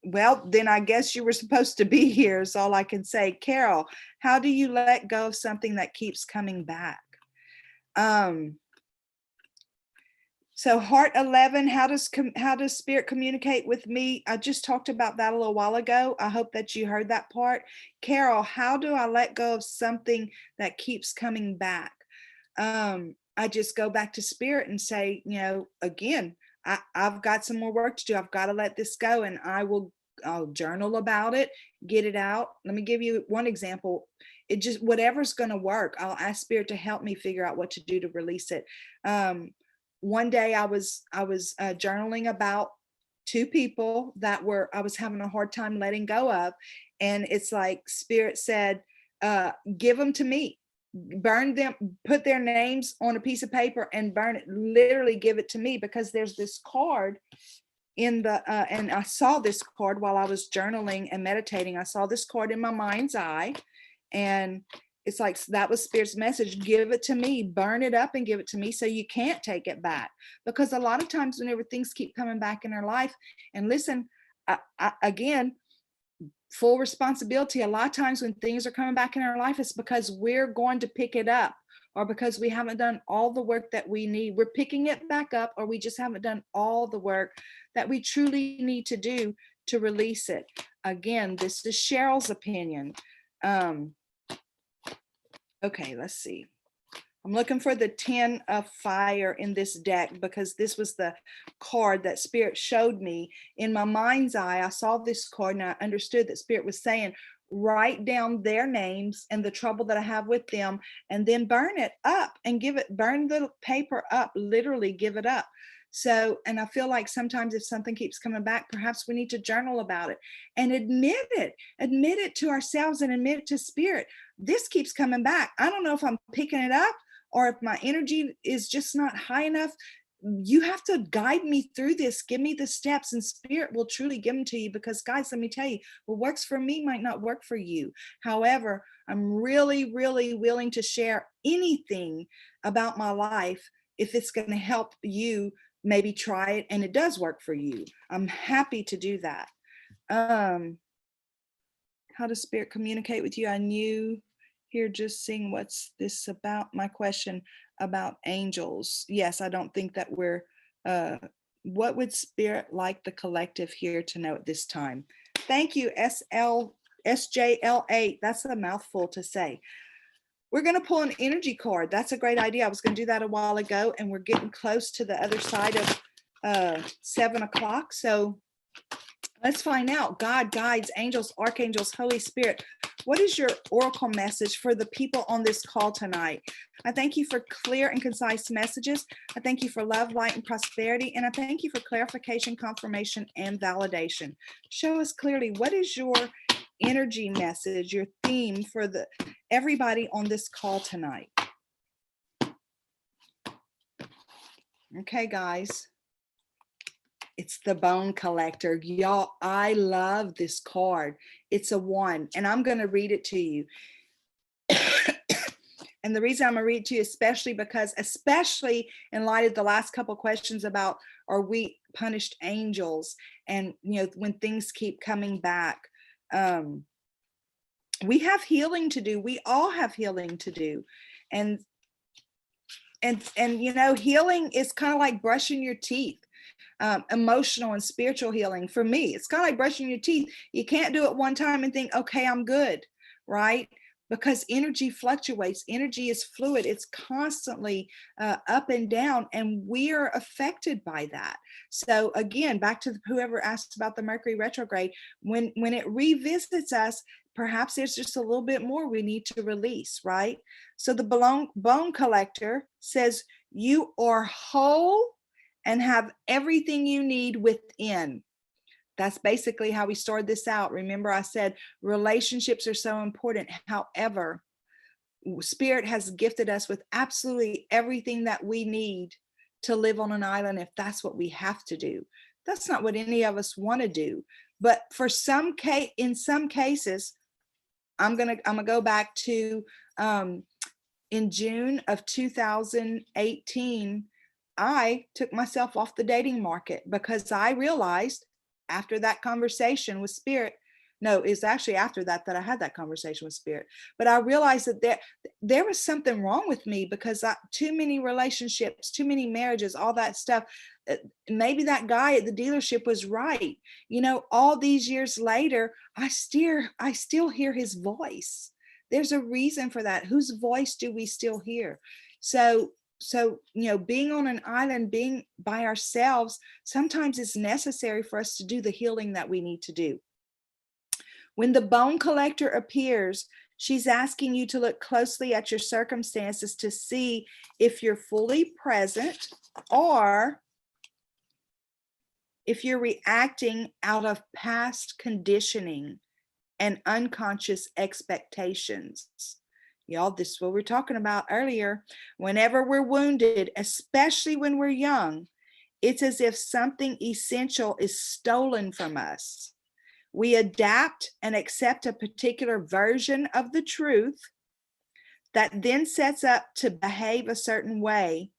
Well, then I guess you were supposed to be here is all I can say. Carol, how do you let go of something that keeps coming back? So heart 11, how does spirit communicate with me? I just talked about that a little while ago. I hope that you heard that part. Carol, how do I let go of something that keeps coming back? I just go back to spirit and say, you know, again, I've got some more work to do. I've got to let this go, and I'll journal about it, get it out. Let me give you one example. It just, whatever's going to work, I'll ask spirit to help me figure out what to do to release it. One day I was journaling about two people that I was having a hard time letting go of. And it's like spirit said, give them to me, burn them, put their names on a piece of paper and burn it, literally give it to me, because there's this card in the, and I saw this card while I was journaling and meditating. I saw this card in my mind's eye, and it's like, that was spirit's message. Give it to me, burn it up and give it to me, so you can't take it back. Because a lot of times whenever things keep coming back in our life, and listen, again, full responsibility. A lot of times when things are coming back in our life, it's because we're going to pick it up, or because we haven't done all the work that we need. We're picking it back up, or we just haven't done all the work that we truly need to do to release it. Again, this is Cheryl's opinion. Okay, let's see. I'm looking for the 10 of fire in this deck, because this was the card that spirit showed me in my mind's eye. I saw this card and I understood that spirit was saying, write down their names and the trouble that I have with them, and then burn it up and burn the paper up, literally give it up. So, and I feel like sometimes if something keeps coming back, perhaps we need to journal about it and admit it to ourselves and admit it to spirit. This keeps coming back. I don't know if I'm picking it up or if my energy is just not high enough. You have to guide me through this. Give me the steps, and spirit will truly give them to you, because guys, let me tell you, what works for me might not work for you. However, I'm really, really willing to share anything about my life if it's going to help you. Maybe try it and it does work for you. I'm happy to do that. How does spirit communicate with you? I knew here, just seeing what's this about. My question about angels. Yes, I don't think that we're, what would spirit like the collective here to know at this time? Thank you, SJL8. That's a mouthful to say. We're going to pull an energy card. That's a great idea. I was going to do that a while ago, and we're getting close to the other side of 7 o'clock. So let's find out. God, guides, angels, archangels, Holy Spirit, what is your oracle message for the people on this call tonight? I thank you for clear and concise messages. I thank you for love, light, and prosperity. And I thank you for clarification, confirmation, and validation. Show us clearly, what is your energy message, your theme for everybody on this call tonight? Okay, guys. It's the Bone Collector. Y'all, I love this card. It's a 1, and I'm going to read it to you. And the reason I'm going to read it to you, especially in light of the last couple of questions about, are we punished angels? And, you know, when things keep coming back, we have healing to do. We all have healing to do. And you know, healing is kind of like brushing your teeth. Emotional and spiritual healing, for me, it's kind of like brushing your teeth. You can't do it one time and think, okay, I'm good, right? Because energy fluctuates. Energy is fluid. It's constantly up and down, and we are affected by that. So again, back to whoever asked about the Mercury retrograde, when it revisits us, perhaps there's just a little bit more we need to release, right? So the Bone Collector says you are whole and have everything you need within. That's basically how we started this out. Remember, I said relationships are so important. However, Spirit has gifted us with absolutely everything that we need to live on an island if that's what we have to do. That's not what any of us want to do. But for in some cases, I'm gonna go back to in June of 2018. I took myself off the dating market because I realized after that conversation with Spirit, no, it's actually after that I had that conversation with Spirit, but I realized that there was something wrong with me because too many relationships, too many marriages, all that stuff. Maybe that guy at the dealership was right. You know, all these years later, I still hear his voice. There's a reason for that. Whose voice do we still hear? So, you know, being on an island, being by ourselves, sometimes it's necessary for us to do the healing that we need to do. When the Bone Collector appears, she's asking you to look closely at your circumstances to see if you're fully present or if you're reacting out of past conditioning and unconscious expectations. Y'all, this is what we're talking about earlier. Whenever we're wounded, especially when we're young, it's as if something essential is stolen from us. We adapt and accept a particular version of the truth that then sets us up to behave a certain way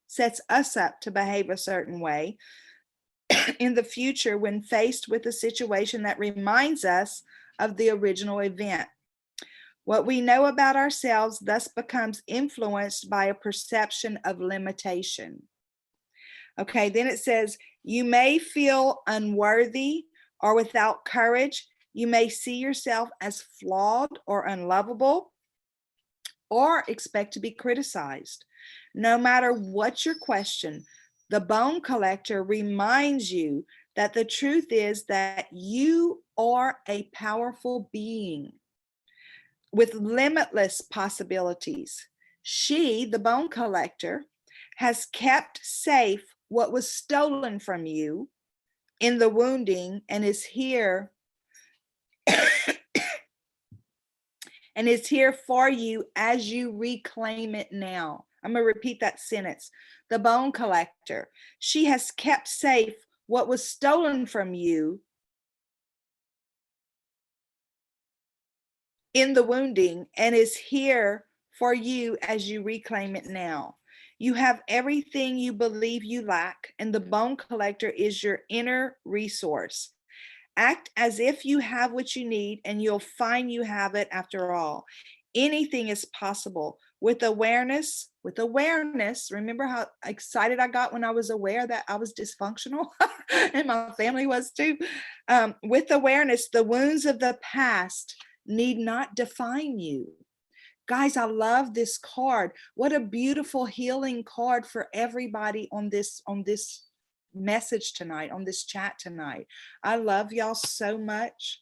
in the future when faced with a situation that reminds us of the original event. What we know about ourselves thus becomes influenced by a perception of limitation. Okay, then it says, you may feel unworthy or without courage. You may see yourself as flawed or unlovable or expect to be criticized. No matter what your question, the Bone Collector reminds you that the truth is that you are a powerful being with limitless possibilities. She, the Bone Collector, has kept safe what was stolen from you in the wounding and is here and is here for you as you reclaim it now. I'm going to repeat that sentence. The Bone Collector, she has kept safe what was stolen from you in the wounding and is here for you as you reclaim it now. You have everything you believe you lack, and the Bone Collector is your inner resource. Act as if you have what you need, and you'll find you have it after all. Anything is possible with awareness. Remember how excited I got when I was aware that I was dysfunctional and my family was too? With awareness, the wounds of the past need not define you. Guys, I love this card. What a beautiful healing card for everybody on this message tonight, on this chat tonight. I love y'all so much.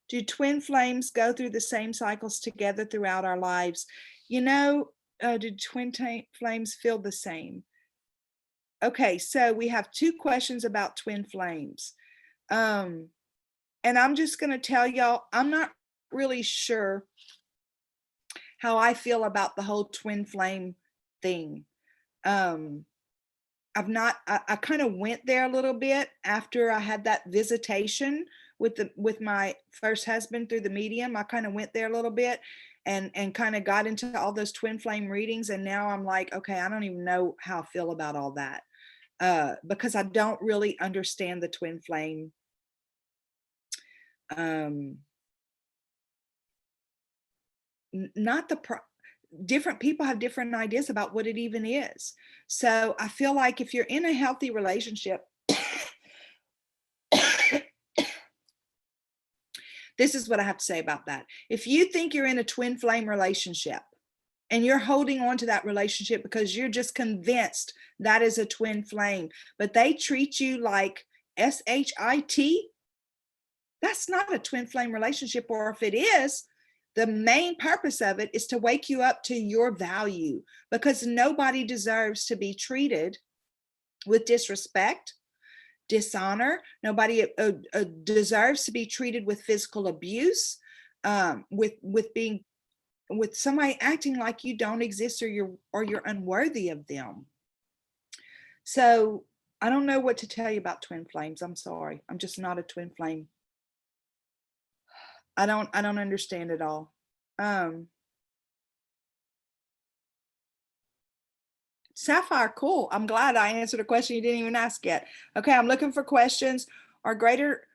Do twin flames go through the same cycles together throughout our lives? You know, do twin flames feel the same? Okay, so we have 2 questions about twin flames. And I'm just going to tell y'all, I'm not really sure how I feel about the whole twin flame thing. I kind of went there a little bit after I had that visitation with my first husband through the medium. I kind of went there a little bit and kind of got into all those twin flame readings. And now I'm like, okay, I don't even know how I feel about all that. Because I don't really understand the twin flame. Not the different people have different ideas about what it even is. So I feel like if you're in a healthy relationship, this is what I have to say about that. If you think you're in a twin flame relationship and you're holding on to that relationship because you're just convinced that is a twin flame, but they treat you like SHIT, that's not a twin flame relationship. Or if it is, the main purpose of it is to wake you up to your value, because nobody deserves to be treated with disrespect, dishonor. Nobody deserves to be treated with physical abuse, with somebody acting like you don't exist or you're unworthy of them. So I don't know what to tell you about twin flames. I'm sorry. I'm just not a twin flame. I don't understand it all. Sapphire, cool. I'm glad I answered a question you didn't even ask yet. Okay, I'm looking for questions. Are greater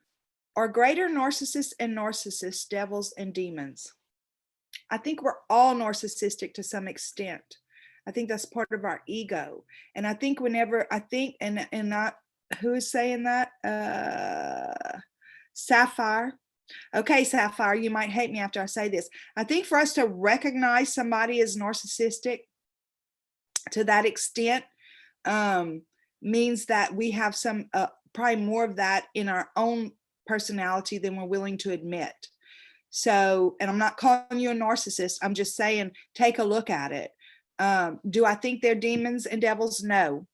narcissists and narcissists devils and demons? I think we're all narcissistic to some extent. I think that's part of our ego. And I think whenever I think, and not, who is saying that? Sapphire. Okay, Sapphire, you might hate me after I say this. I think for us to recognize somebody as narcissistic to that extent means that we have some probably more of that in our own personality than we're willing to admit. So, and I'm not calling you a narcissist. I'm just saying, take a look at it. Do I think they're demons and devils? No.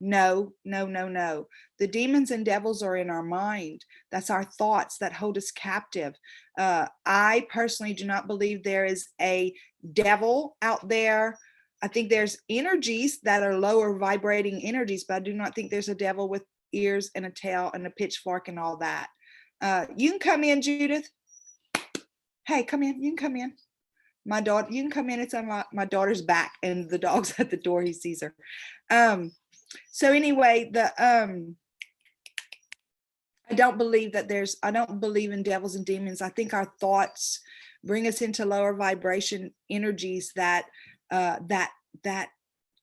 The demons and devils are in our mind. That's our thoughts that hold us captive. I personally do not believe there is a devil out there. I think there's energies that are lower vibrating energies, but I do not think there's a devil with ears and a tail and a pitchfork and all that. You can come in, Judith. Hey, come in. You can come in. My daughter, you can come in. It's on my daughter's back and the dog's at the door. He sees her. So anyway, I don't believe in devils and demons. I think our thoughts bring us into lower vibration energies that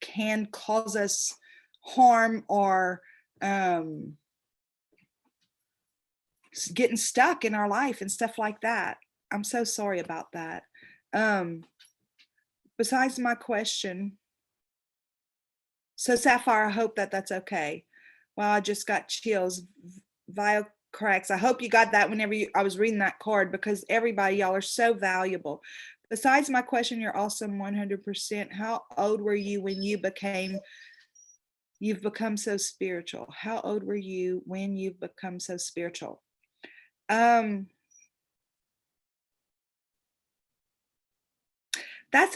can cause us harm or getting stuck in our life and stuff like that. I'm so sorry about that. Besides my question, so Sapphire, I hope that's okay. Wow, I just got chills. Vile cracks. I hope you got that whenever I was reading that card, because everybody, y'all are so valuable. Besides my question, you're awesome 100%. How old were you when you've become so spiritual? How old were you when you've become so spiritual? That's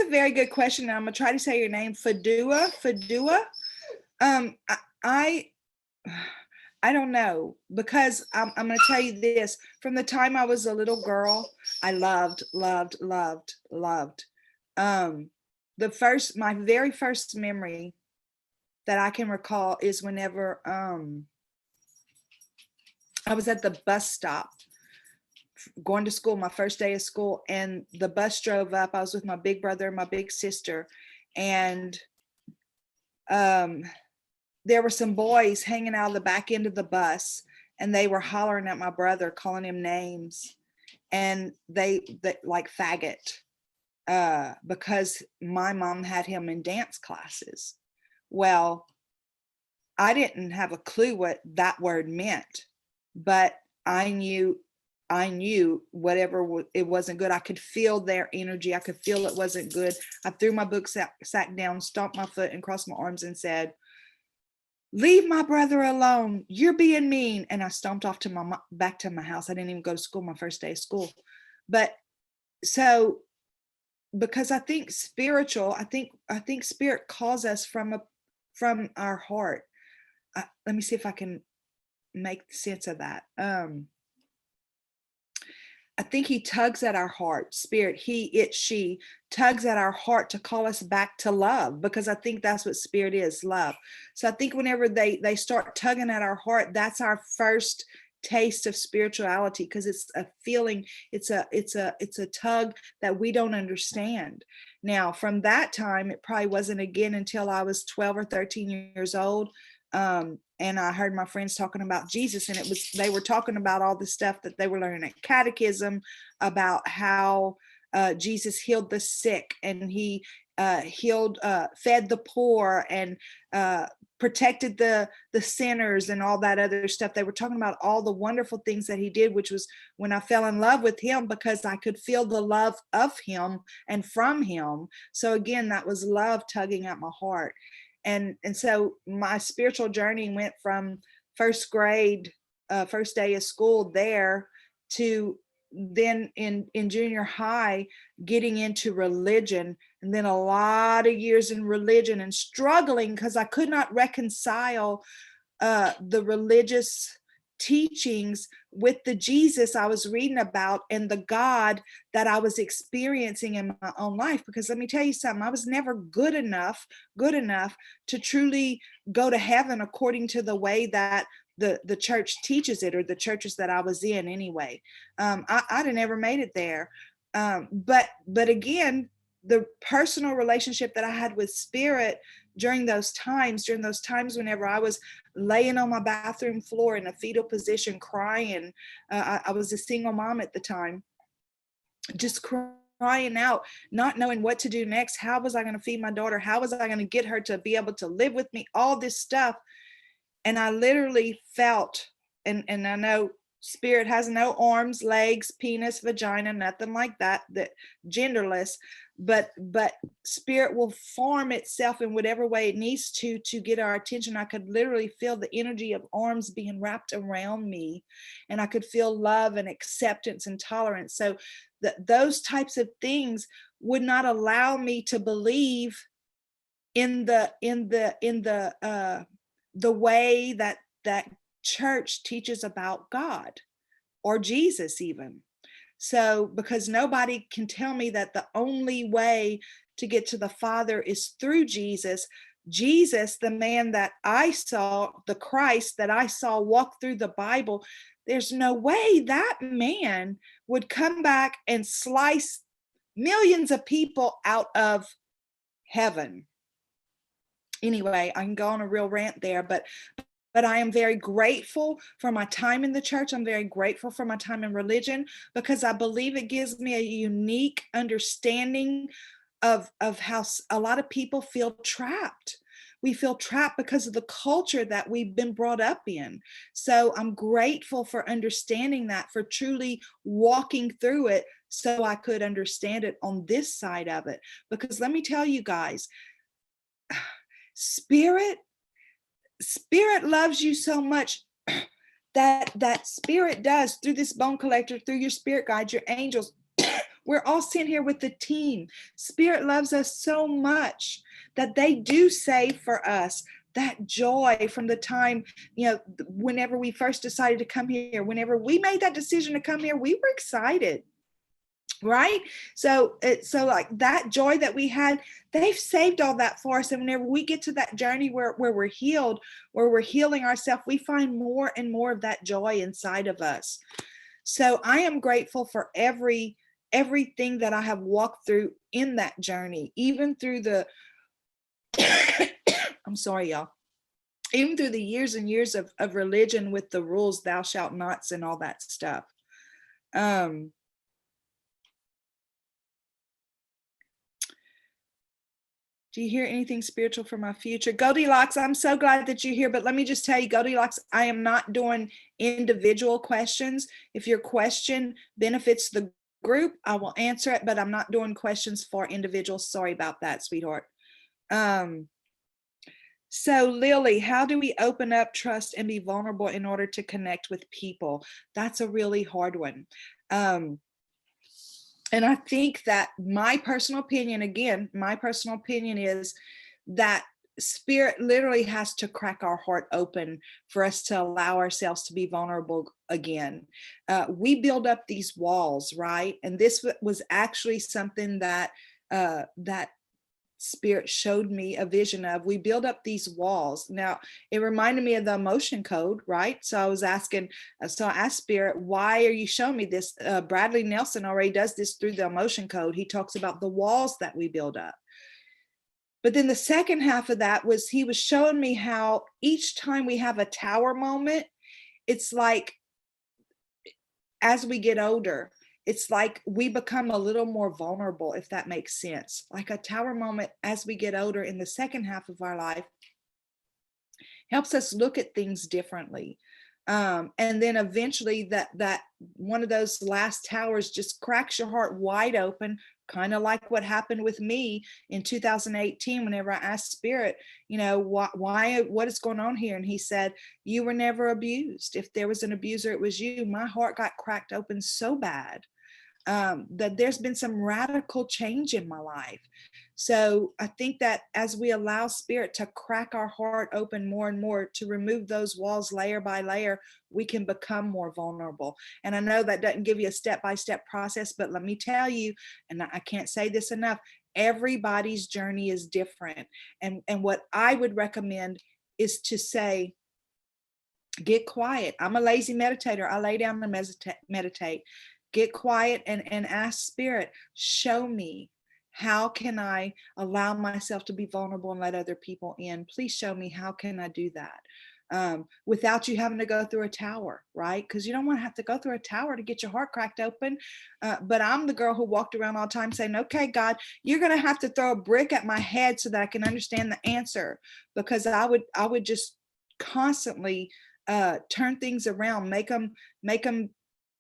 a very good question. I'm gonna try to say your name, Fadua. I don't know, because I'm gonna tell you this. From the time I was a little girl, I loved. My very first memory that I can recall is whenever I was at the bus stop going to school, my first day of school, and the bus drove up. I was with my big brother and my big sister, and there were some boys hanging out of the back end of the bus, and they were hollering at my brother, calling him names, and they like faggot, because my mom had him in dance classes. Well, I didn't have a clue what that word meant, but I knew whatever it wasn't good. I could feel their energy. I could feel it wasn't good. I threw my book sack down, stomped my foot, and crossed my arms and said, "Leave my brother alone. You're being mean." And I stomped off to back to my house. I didn't even go to school my first day of school. But so, because I think spiritual, I think spirit calls us from our heart. let me see if I can make sense of that. I think he tugs at our heart, spirit, he, it, she tugs at our heart to call us back to love, because I think that's what spirit is, love. So I think whenever they start tugging at our heart, that's our first taste of spirituality, because it's a feeling, it's a tug that we don't understand. Now, from that time, it probably wasn't again until I was 12 or 13 years old. And I heard my friends talking about Jesus, and they were talking about all the stuff that they were learning at catechism about how Jesus healed the sick, and he fed the poor, and protected the sinners, and all that other stuff. They were talking about all the wonderful things that he did, which was when I fell in love with him, because I could feel the love of him and from him. So again, that was love tugging at my heart. And so my spiritual journey went from first grade, first day of school there, to then in junior high, getting into religion, and then a lot of years in religion and struggling because I could not reconcile the religious teachings with the Jesus I was reading about and the God that I was experiencing in my own life. Because let me tell you something, I was never good enough to truly go to heaven according to the way that the church teaches it, or the churches that I was in anyway. I'd have never made it there. But again, the personal relationship that I had with spirit during those times whenever I was laying on my bathroom floor in a fetal position crying, I was a single mom at the time, just crying out, not knowing what to do next. How was I going to feed my daughter? How was I going to get her to be able to live with me? All this stuff. And I literally felt, and I know spirit has no arms, legs, penis, vagina, nothing like that, that genderless, but spirit will form itself in whatever way it needs to get our attention. I could literally feel the energy of arms being wrapped around me, and I could feel love and acceptance and tolerance. So those types of things would not allow me to believe in the way that church teaches about God or Jesus even. So, because nobody can tell me that the only way to get to the Father is through Jesus, the man that I saw, the Christ that I saw walk through the Bible, there's no way that man would come back and slice millions of people out of heaven. Anyway, I can go on a real rant there, but I am very grateful for my time in the church. I'm very grateful for my time in religion, because I believe it gives me a unique understanding of how a lot of people feel trapped. We feel trapped because of the culture that we've been brought up in. So I'm grateful for understanding that, for truly walking through it so I could understand it on this side of it. Because let me tell you guys, Spirit loves you so much that spirit does, through this bone collector, through your spirit guides, your angels. We're all sent here with the team. Spirit loves us so much that they do save for us that joy from the time, whenever we first decided to come here, whenever we made that decision to come here, we were excited. Right? So like that joy that we had, they've saved all that for us. And whenever we get to that journey where we're healed, where we're healing ourselves, we find more and more of that joy inside of us. So I am grateful for everything that I have walked through in that journey, even through the I'm sorry, y'all. Even through the years and years of religion with the rules, thou shalt nots and all that stuff. Do you hear anything spiritual for my future? Goldilocks, I'm so glad that you're here, but let me just tell you, Goldilocks, I am not doing individual questions. If your question benefits the group, I will answer it, but I'm not doing questions for individuals. Sorry about that, sweetheart. So Lily, how do we open up, trust, and be vulnerable in order to connect with people? That's a really hard one. And I think that my personal opinion is that Spirit literally has to crack our heart open for us to allow ourselves to be vulnerable again. We build up these walls, right? And this was actually something that that Spirit showed me a vision of. We build up these walls. Now, it reminded me of the emotion code, right? So I was asking, so I asked Spirit, why are you showing me this? Bradley Nelson already does this through the emotion code. He talks about the walls that we build up. But then the second half of that was, he was showing me how each time we have a tower moment, it's like, as we get older, it's like we become a little more vulnerable, if that makes sense. Like a tower moment as we get older in the second half of our life helps us look at things differently. And then eventually that one of those last towers just cracks your heart wide open, kind of like what happened with me in 2018, whenever I asked Spirit, you know, why, what is going on here? And he said, you were never abused. If there was an abuser, it was you. My heart got cracked open so bad that there's been some radical change in my life. So I think that as we allow Spirit to crack our heart open more and more, to remove those walls layer by layer, we can become more vulnerable. And I know that doesn't give you a step-by-step process, but let me tell you, and I can't say this enough, everybody's journey is different. And what I would recommend is to say, get quiet. I'm a lazy meditator. I lay down and meditate. Get quiet and ask Spirit, show me, how can I allow myself to be vulnerable and let other people in? Please show me, how can I do that? Without you having to go through a tower, right? Because you don't want to have to go through a tower to get your heart cracked open. But I'm the girl who walked around all the time saying, okay, God, you're going to have to throw a brick at my head so that I can understand the answer. Because I would just constantly turn things around, make them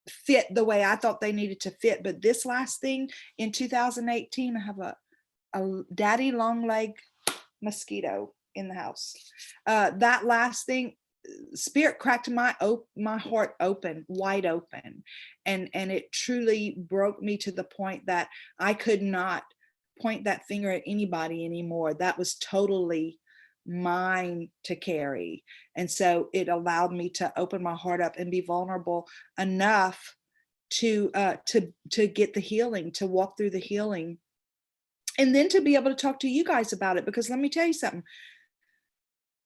fit the way I thought they needed to fit. But this last thing in 2018, I have a daddy long leg mosquito in the house. That last thing, Spirit cracked my heart open, wide open, and it truly broke me to the point that I could not point that finger at anybody anymore. That was totally mine to carry. And so it allowed me to open my heart up and be vulnerable enough to get the healing, to walk through the healing, and then to be able to talk to you guys about it. Because let me tell you something,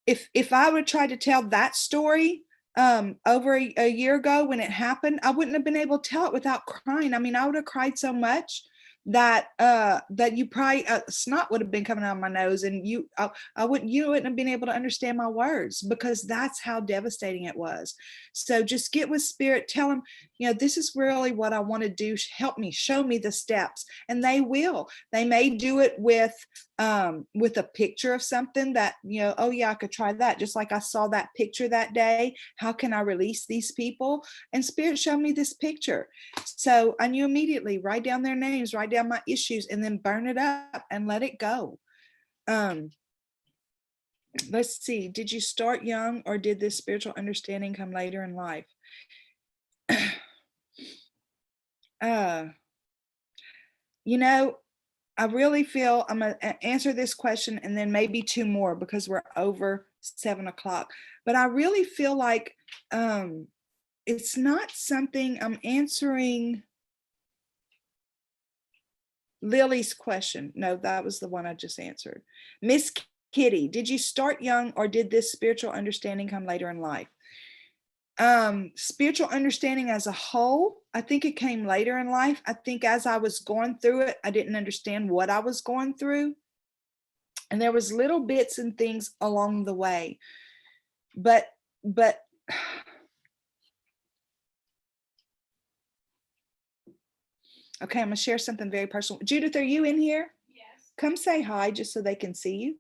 if I would try to tell that story over a year ago when it happened, I wouldn't have been able to tell it without crying. I mean, I would have cried so much that you probably snot would have been coming out of my nose, and you wouldn't have been able to understand my words, because that's how devastating it was. So just get with Spirit, tell them, you know, this is really what I want to do. Help me, show me the steps. And they will. They may do it with a picture of something that, you know, oh yeah, I could try that. Just like I saw that picture that day. How can I release these people? And Spirit showed me this picture. So I knew immediately, write down their names, write down my issues, and then burn it up and let it go. Let's see. Did you start young, or did this spiritual understanding come later in life? You know, I really feel I'm going to answer this question and then maybe two more, because we're over 7 o'clock. But I really feel like it's not something I'm answering. Lily's question. No, that was the one I just answered. Miss Kitty, did you start young, or did this spiritual understanding come later in life? Spiritual understanding as a whole, I think it came later in life. I think as I was going through it, I didn't understand what I was going through. And there was little bits and things along the way. But okay, I'm gonna share something very personal. Judith, are you in here? Yes. Come say hi just so they can see you.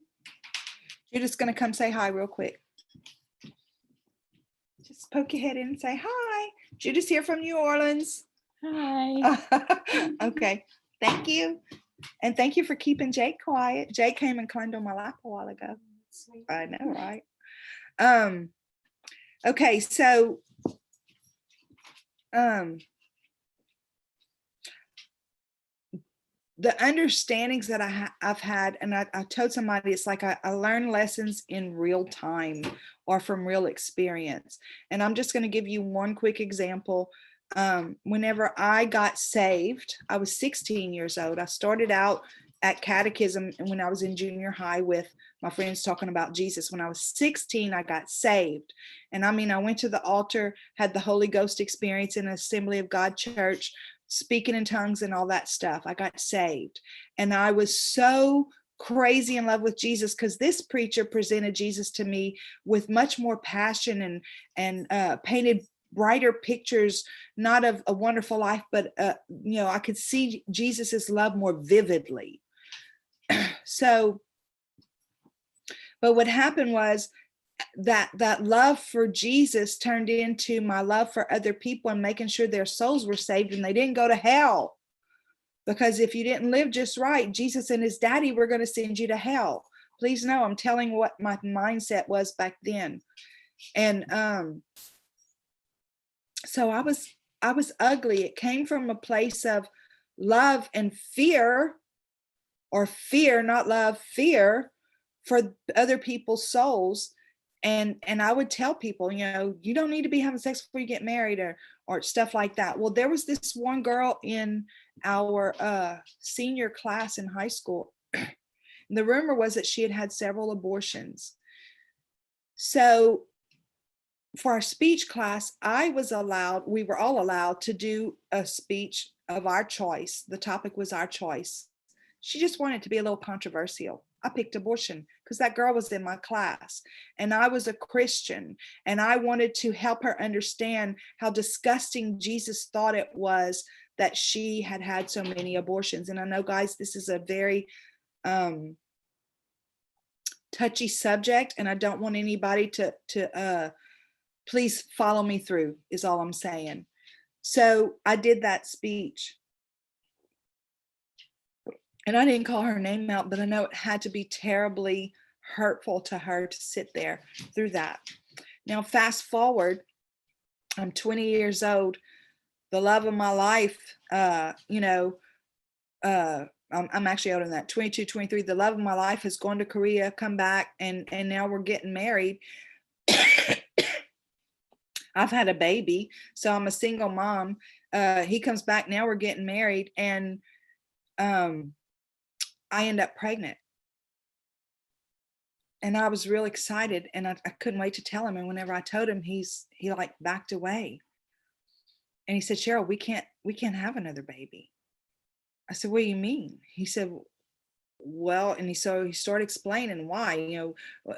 Judith's gonna come say hi real quick. Just poke your head in and say hi. Judith's here from New Orleans. Hi. Okay, thank you. And thank you for keeping Jake quiet. Jake came and climbed on my lap a while ago. I know, right? Okay, so the understandings that I've had, and I told somebody, it's like I learn lessons in real time or from real experience. And I'm just going to give you one quick example. Whenever I got saved, I was 16 years old. I started out at catechism when I was in junior high with my friends talking about Jesus. When I was 16, I got saved. And I mean, I went to the altar, had the Holy Ghost experience in an Assembly of God church, speaking in tongues and all that stuff. I got saved. And I was so crazy in love with Jesus because this preacher presented Jesus to me with much more passion and painted brighter pictures, not of a wonderful life, but I could see Jesus's love more vividly. So, but what happened was that love for Jesus turned into my love for other people and making sure their souls were saved and they didn't go to hell. Because if you didn't live just right, Jesus and his daddy were going to send you to hell. Please know, I'm telling what my mindset was back then. And so I was ugly. It came from a place of love and fear, or fear, not love, fear for other people's souls. And I would tell people, you don't need to be having sex before you get married or stuff like that. Well, there was this one girl in our senior class in high school. The rumor was that she had had several abortions. So for our speech class, we were all allowed to do a speech of our choice. The topic was our choice. She just wanted it to be a little controversial. I picked abortion because that girl was in my class and I was a Christian, and I wanted to help her understand how disgusting Jesus thought it was that she had had so many abortions. And I know, guys, this is a very touchy subject, and I don't want anybody to please follow me through, is all I'm saying. So I did that speech. And I didn't call her name out, but I know it had to be terribly hurtful to her to sit there through that. Now, fast forward, I'm 20 years old. The love of my life, I'm actually older than that, 22, 23. The love of my life has gone to Korea, come back, and now we're getting married. I've had a baby, so I'm a single mom. He comes back, now we're getting married, and I end up pregnant. And I was real excited, and I couldn't wait to tell him. And whenever I told him, he like backed away. And he said, Cheryl, we can't have another baby. I said, what do you mean? He said, well, and he started explaining why.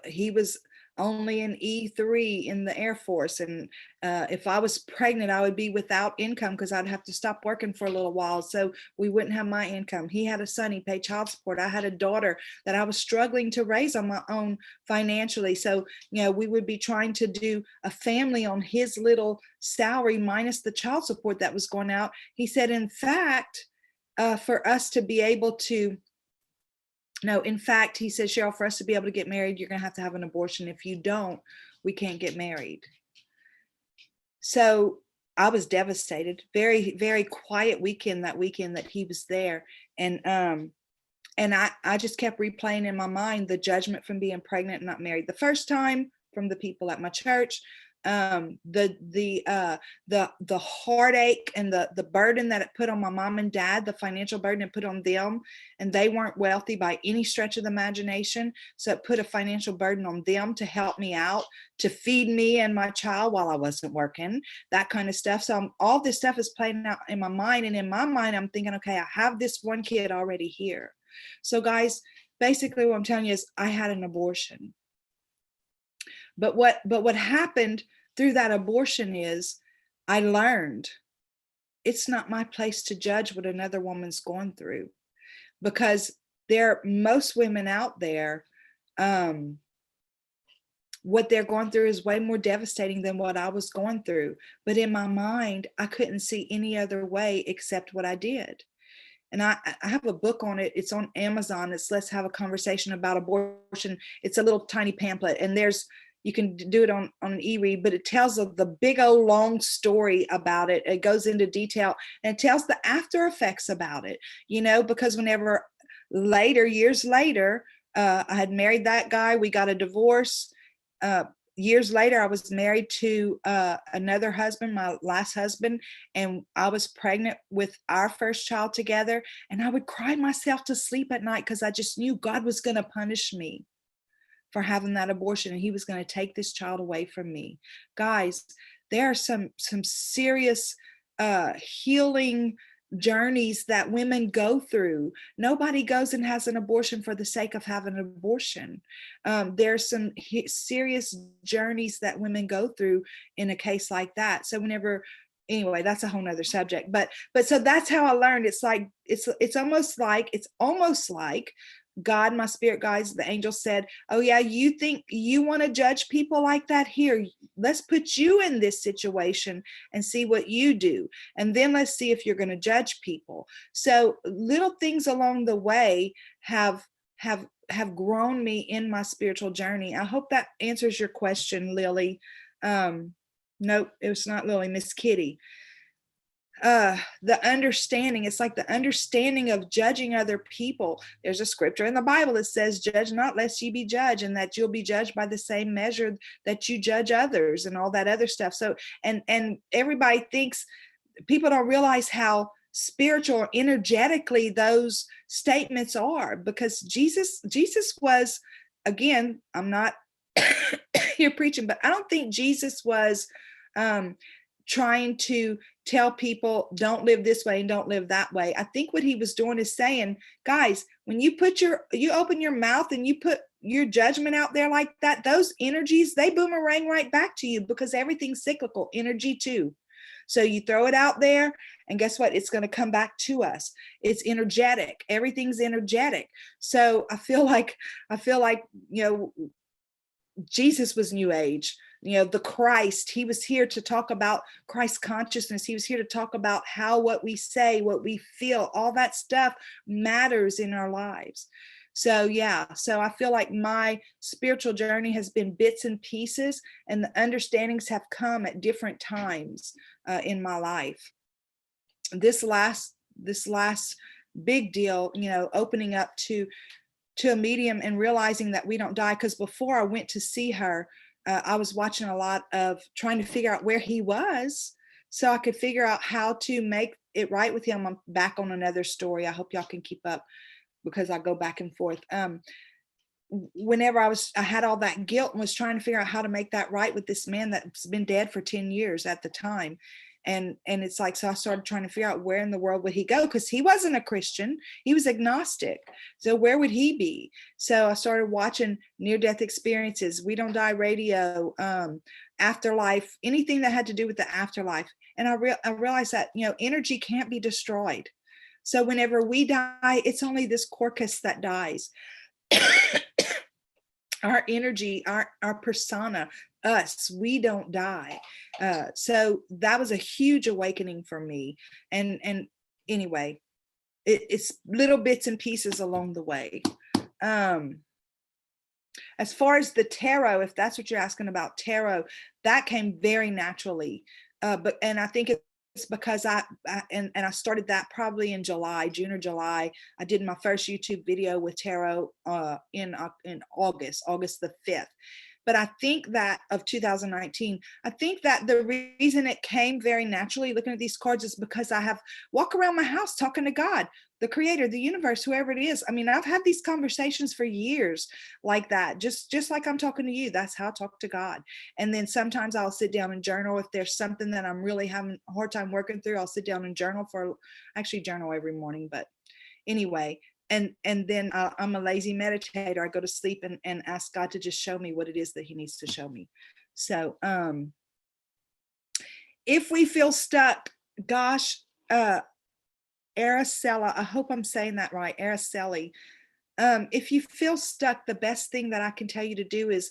He was only an E3 in the Air Force, and if I was pregnant, I would be without income because I'd have to stop working for a little while, so we wouldn't have my income. He had a son, he paid child support. I had a daughter that I was struggling to raise on my own financially, so we would be trying to do a family on his little salary minus the child support that was going out. He said, in fact, for us to be able to No, in fact, he said, Cheryl, for us to be able to get married, you're going to have an abortion. If you don't, we can't get married. So I was devastated. Very, very quiet weekend that he was there. And I just kept replaying in my mind the judgment from being pregnant and not married. The first time from the people at my church, the heartache and the burden that it put on my mom and dad, the financial burden it put on them, and they weren't wealthy by any stretch of the imagination. So it put a financial burden on them to help me out, to feed me and my child while I wasn't working, that kind of stuff. So all this stuff is playing out in my mind, and in my mind, I'm thinking, okay, I have this one kid already here. So guys, basically what I'm telling you is I had an abortion. But what happened through that abortion is I learned it's not my place to judge what another woman's going through, because most women out there, what they're going through is way more devastating than what I was going through. But in my mind, I couldn't see any other way except what I did. And I have a book on it. It's on Amazon. It's Let's Have a Conversation About Abortion. It's a little tiny pamphlet. And there's You can do it on an e-read, but it tells the big old long story about it. It goes into detail, and it tells the after effects about it, because whenever years later, I had married that guy, we got a divorce. Years later, I was married to another husband, my last husband, and I was pregnant with our first child together. And I would cry myself to sleep at night because I just knew God was going to punish me for having that abortion, and he was going to take this child away from me. Guys, there are some serious healing journeys that women go through. Nobody goes and has an abortion for the sake of having an abortion. There's some serious journeys that women go through in a case like that. So anyway, that's a whole nother subject, but so that's how I learned. It's almost like God, my spirit guides, the angel said, oh yeah, you think you want to judge people like that? Here, let's put you in this situation and see what you do. And then let's see if you're going to judge people. So little things along the way have grown me in my spiritual journey. I hope that answers your question, Lily. Nope, it was not Lily, Miss Kitty. The understanding, it's like the understanding of judging other people. There's a scripture in the Bible that says, judge not lest ye be judged, and that you'll be judged by the same measure that you judge others, and all that other stuff. So, and everybody thinks, people don't realize how spiritual or energetically those statements are, because Jesus was, again, I'm not here preaching, but I don't think Jesus was trying to tell people don't live this way and don't live that way. I think what he was doing is saying, guys, when you open your mouth and you put your judgment out there like that, those energies, they boomerang right back to you, because everything's cyclical energy too. So you throw it out there, and guess what? It's going to come back to us. It's energetic. Everything's energetic. So I feel like, Jesus was New Age. The Christ, he was here to talk about Christ consciousness. He was here to talk about how what we say, what we feel, all that stuff matters in our lives. So yeah, so I feel like my spiritual journey has been bits and pieces, and the understandings have come at different times in my life. This last big deal, opening up to a medium and realizing that we don't die. Because before I went to see her, I was watching a lot of trying to figure out where he was, so I could figure out how to make it right with him. I'm back on another story. I hope y'all can keep up, because I go back and forth. Whenever I had all that guilt and was trying to figure out how to make that right with this man that's been dead for 10 years at the time. And it's like, so I started trying to figure out where in the world would he go, because he wasn't a Christian, he was agnostic. So where would he be? So I started watching near-death experiences, We Don't Die radio, afterlife, anything that had to do with the afterlife. And I realized that, energy can't be destroyed. So whenever we die, it's only this corpus that dies. Our energy, our persona, us, we don't die. So that was a huge awakening for me. And anyway, it's little bits and pieces along the way. As far as the tarot, if that's what you're asking about, tarot, that came very naturally. And I think it's because I started that probably in June or July. I did my first YouTube video with tarot in August the 5th. But I think that of 2019, I think that the reason it came very naturally looking at these cards is because I have walked around my house talking to God, the creator, the universe, whoever it is. I mean, I've had these conversations for years like that, just like I'm talking to you. That's how I talk to God. And then sometimes I'll sit down and journal. If there's something that I'm really having a hard time working through, I'll sit down and journal actually journal every morning. But anyway, and then I'm a lazy meditator. I go to sleep and ask God to just show me what it is that he needs to show me. So if we feel stuck, gosh, Araceli, I hope I'm saying that right, Araceli. If you feel stuck, the best thing that I can tell you to do is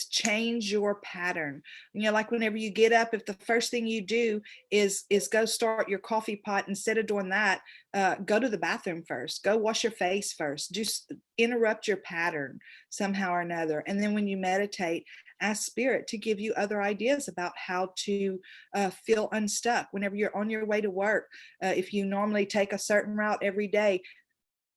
change your pattern. Like whenever you get up, if the first thing you do is go start your coffee pot, instead of doing that, go to the bathroom first, go wash your face first, just interrupt your pattern somehow or another. And then when you meditate, ask Spirit to give you other ideas about how to feel unstuck whenever you're on your way to work. If you normally take a certain route every day,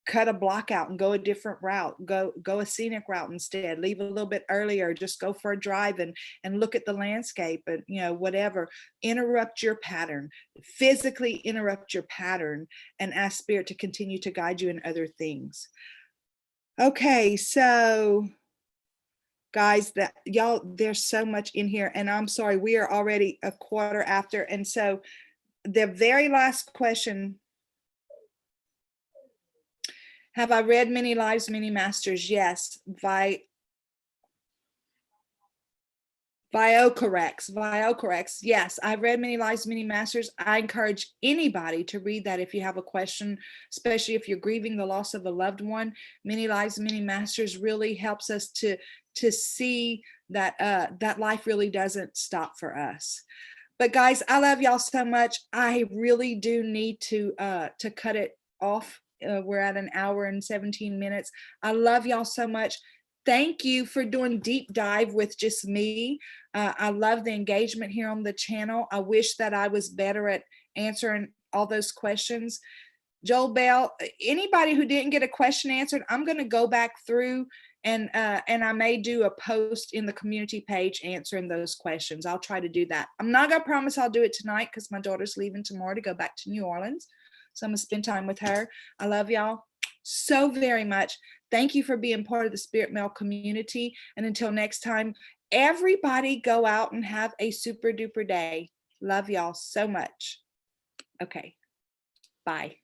cut a block out and go a different route, go a scenic route instead, leave a little bit earlier, just go for a drive and look at the landscape, and whatever. Interrupt your pattern, physically interrupt your pattern, and ask Spirit to continue to guide you in other things. Okay, so guys, that y'all, there's so much in here, and I'm sorry, we are already a quarter after. And so the very last question: have I read Many Lives, Many Masters? Yes. Viocorrex. Yes, I've read Many Lives, Many Masters. I encourage anybody to read that if you have a question, especially if you're grieving the loss of a loved one. Many Lives, Many Masters really helps us to see that that life really doesn't stop for us. But guys, I love y'all so much. I really do need to cut it off. We're at an hour and 17 minutes. I love y'all so much. Thank you for doing deep dive with just me. I love the engagement here on the channel. I wish that I was better at answering all those questions. Joel Bell, anybody who didn't get a question answered, I'm going to go back through and I may do a post in the community page answering those questions. I'll try to do that. I'm not going to promise I'll do it tonight because my daughter's leaving tomorrow to go back to New Orleans. So I'm going to spend time with her. I love y'all so very much. Thank you for being part of the Spirit Mail community. And until next time, everybody go out and have a super duper day. Love y'all so much. Okay. Bye.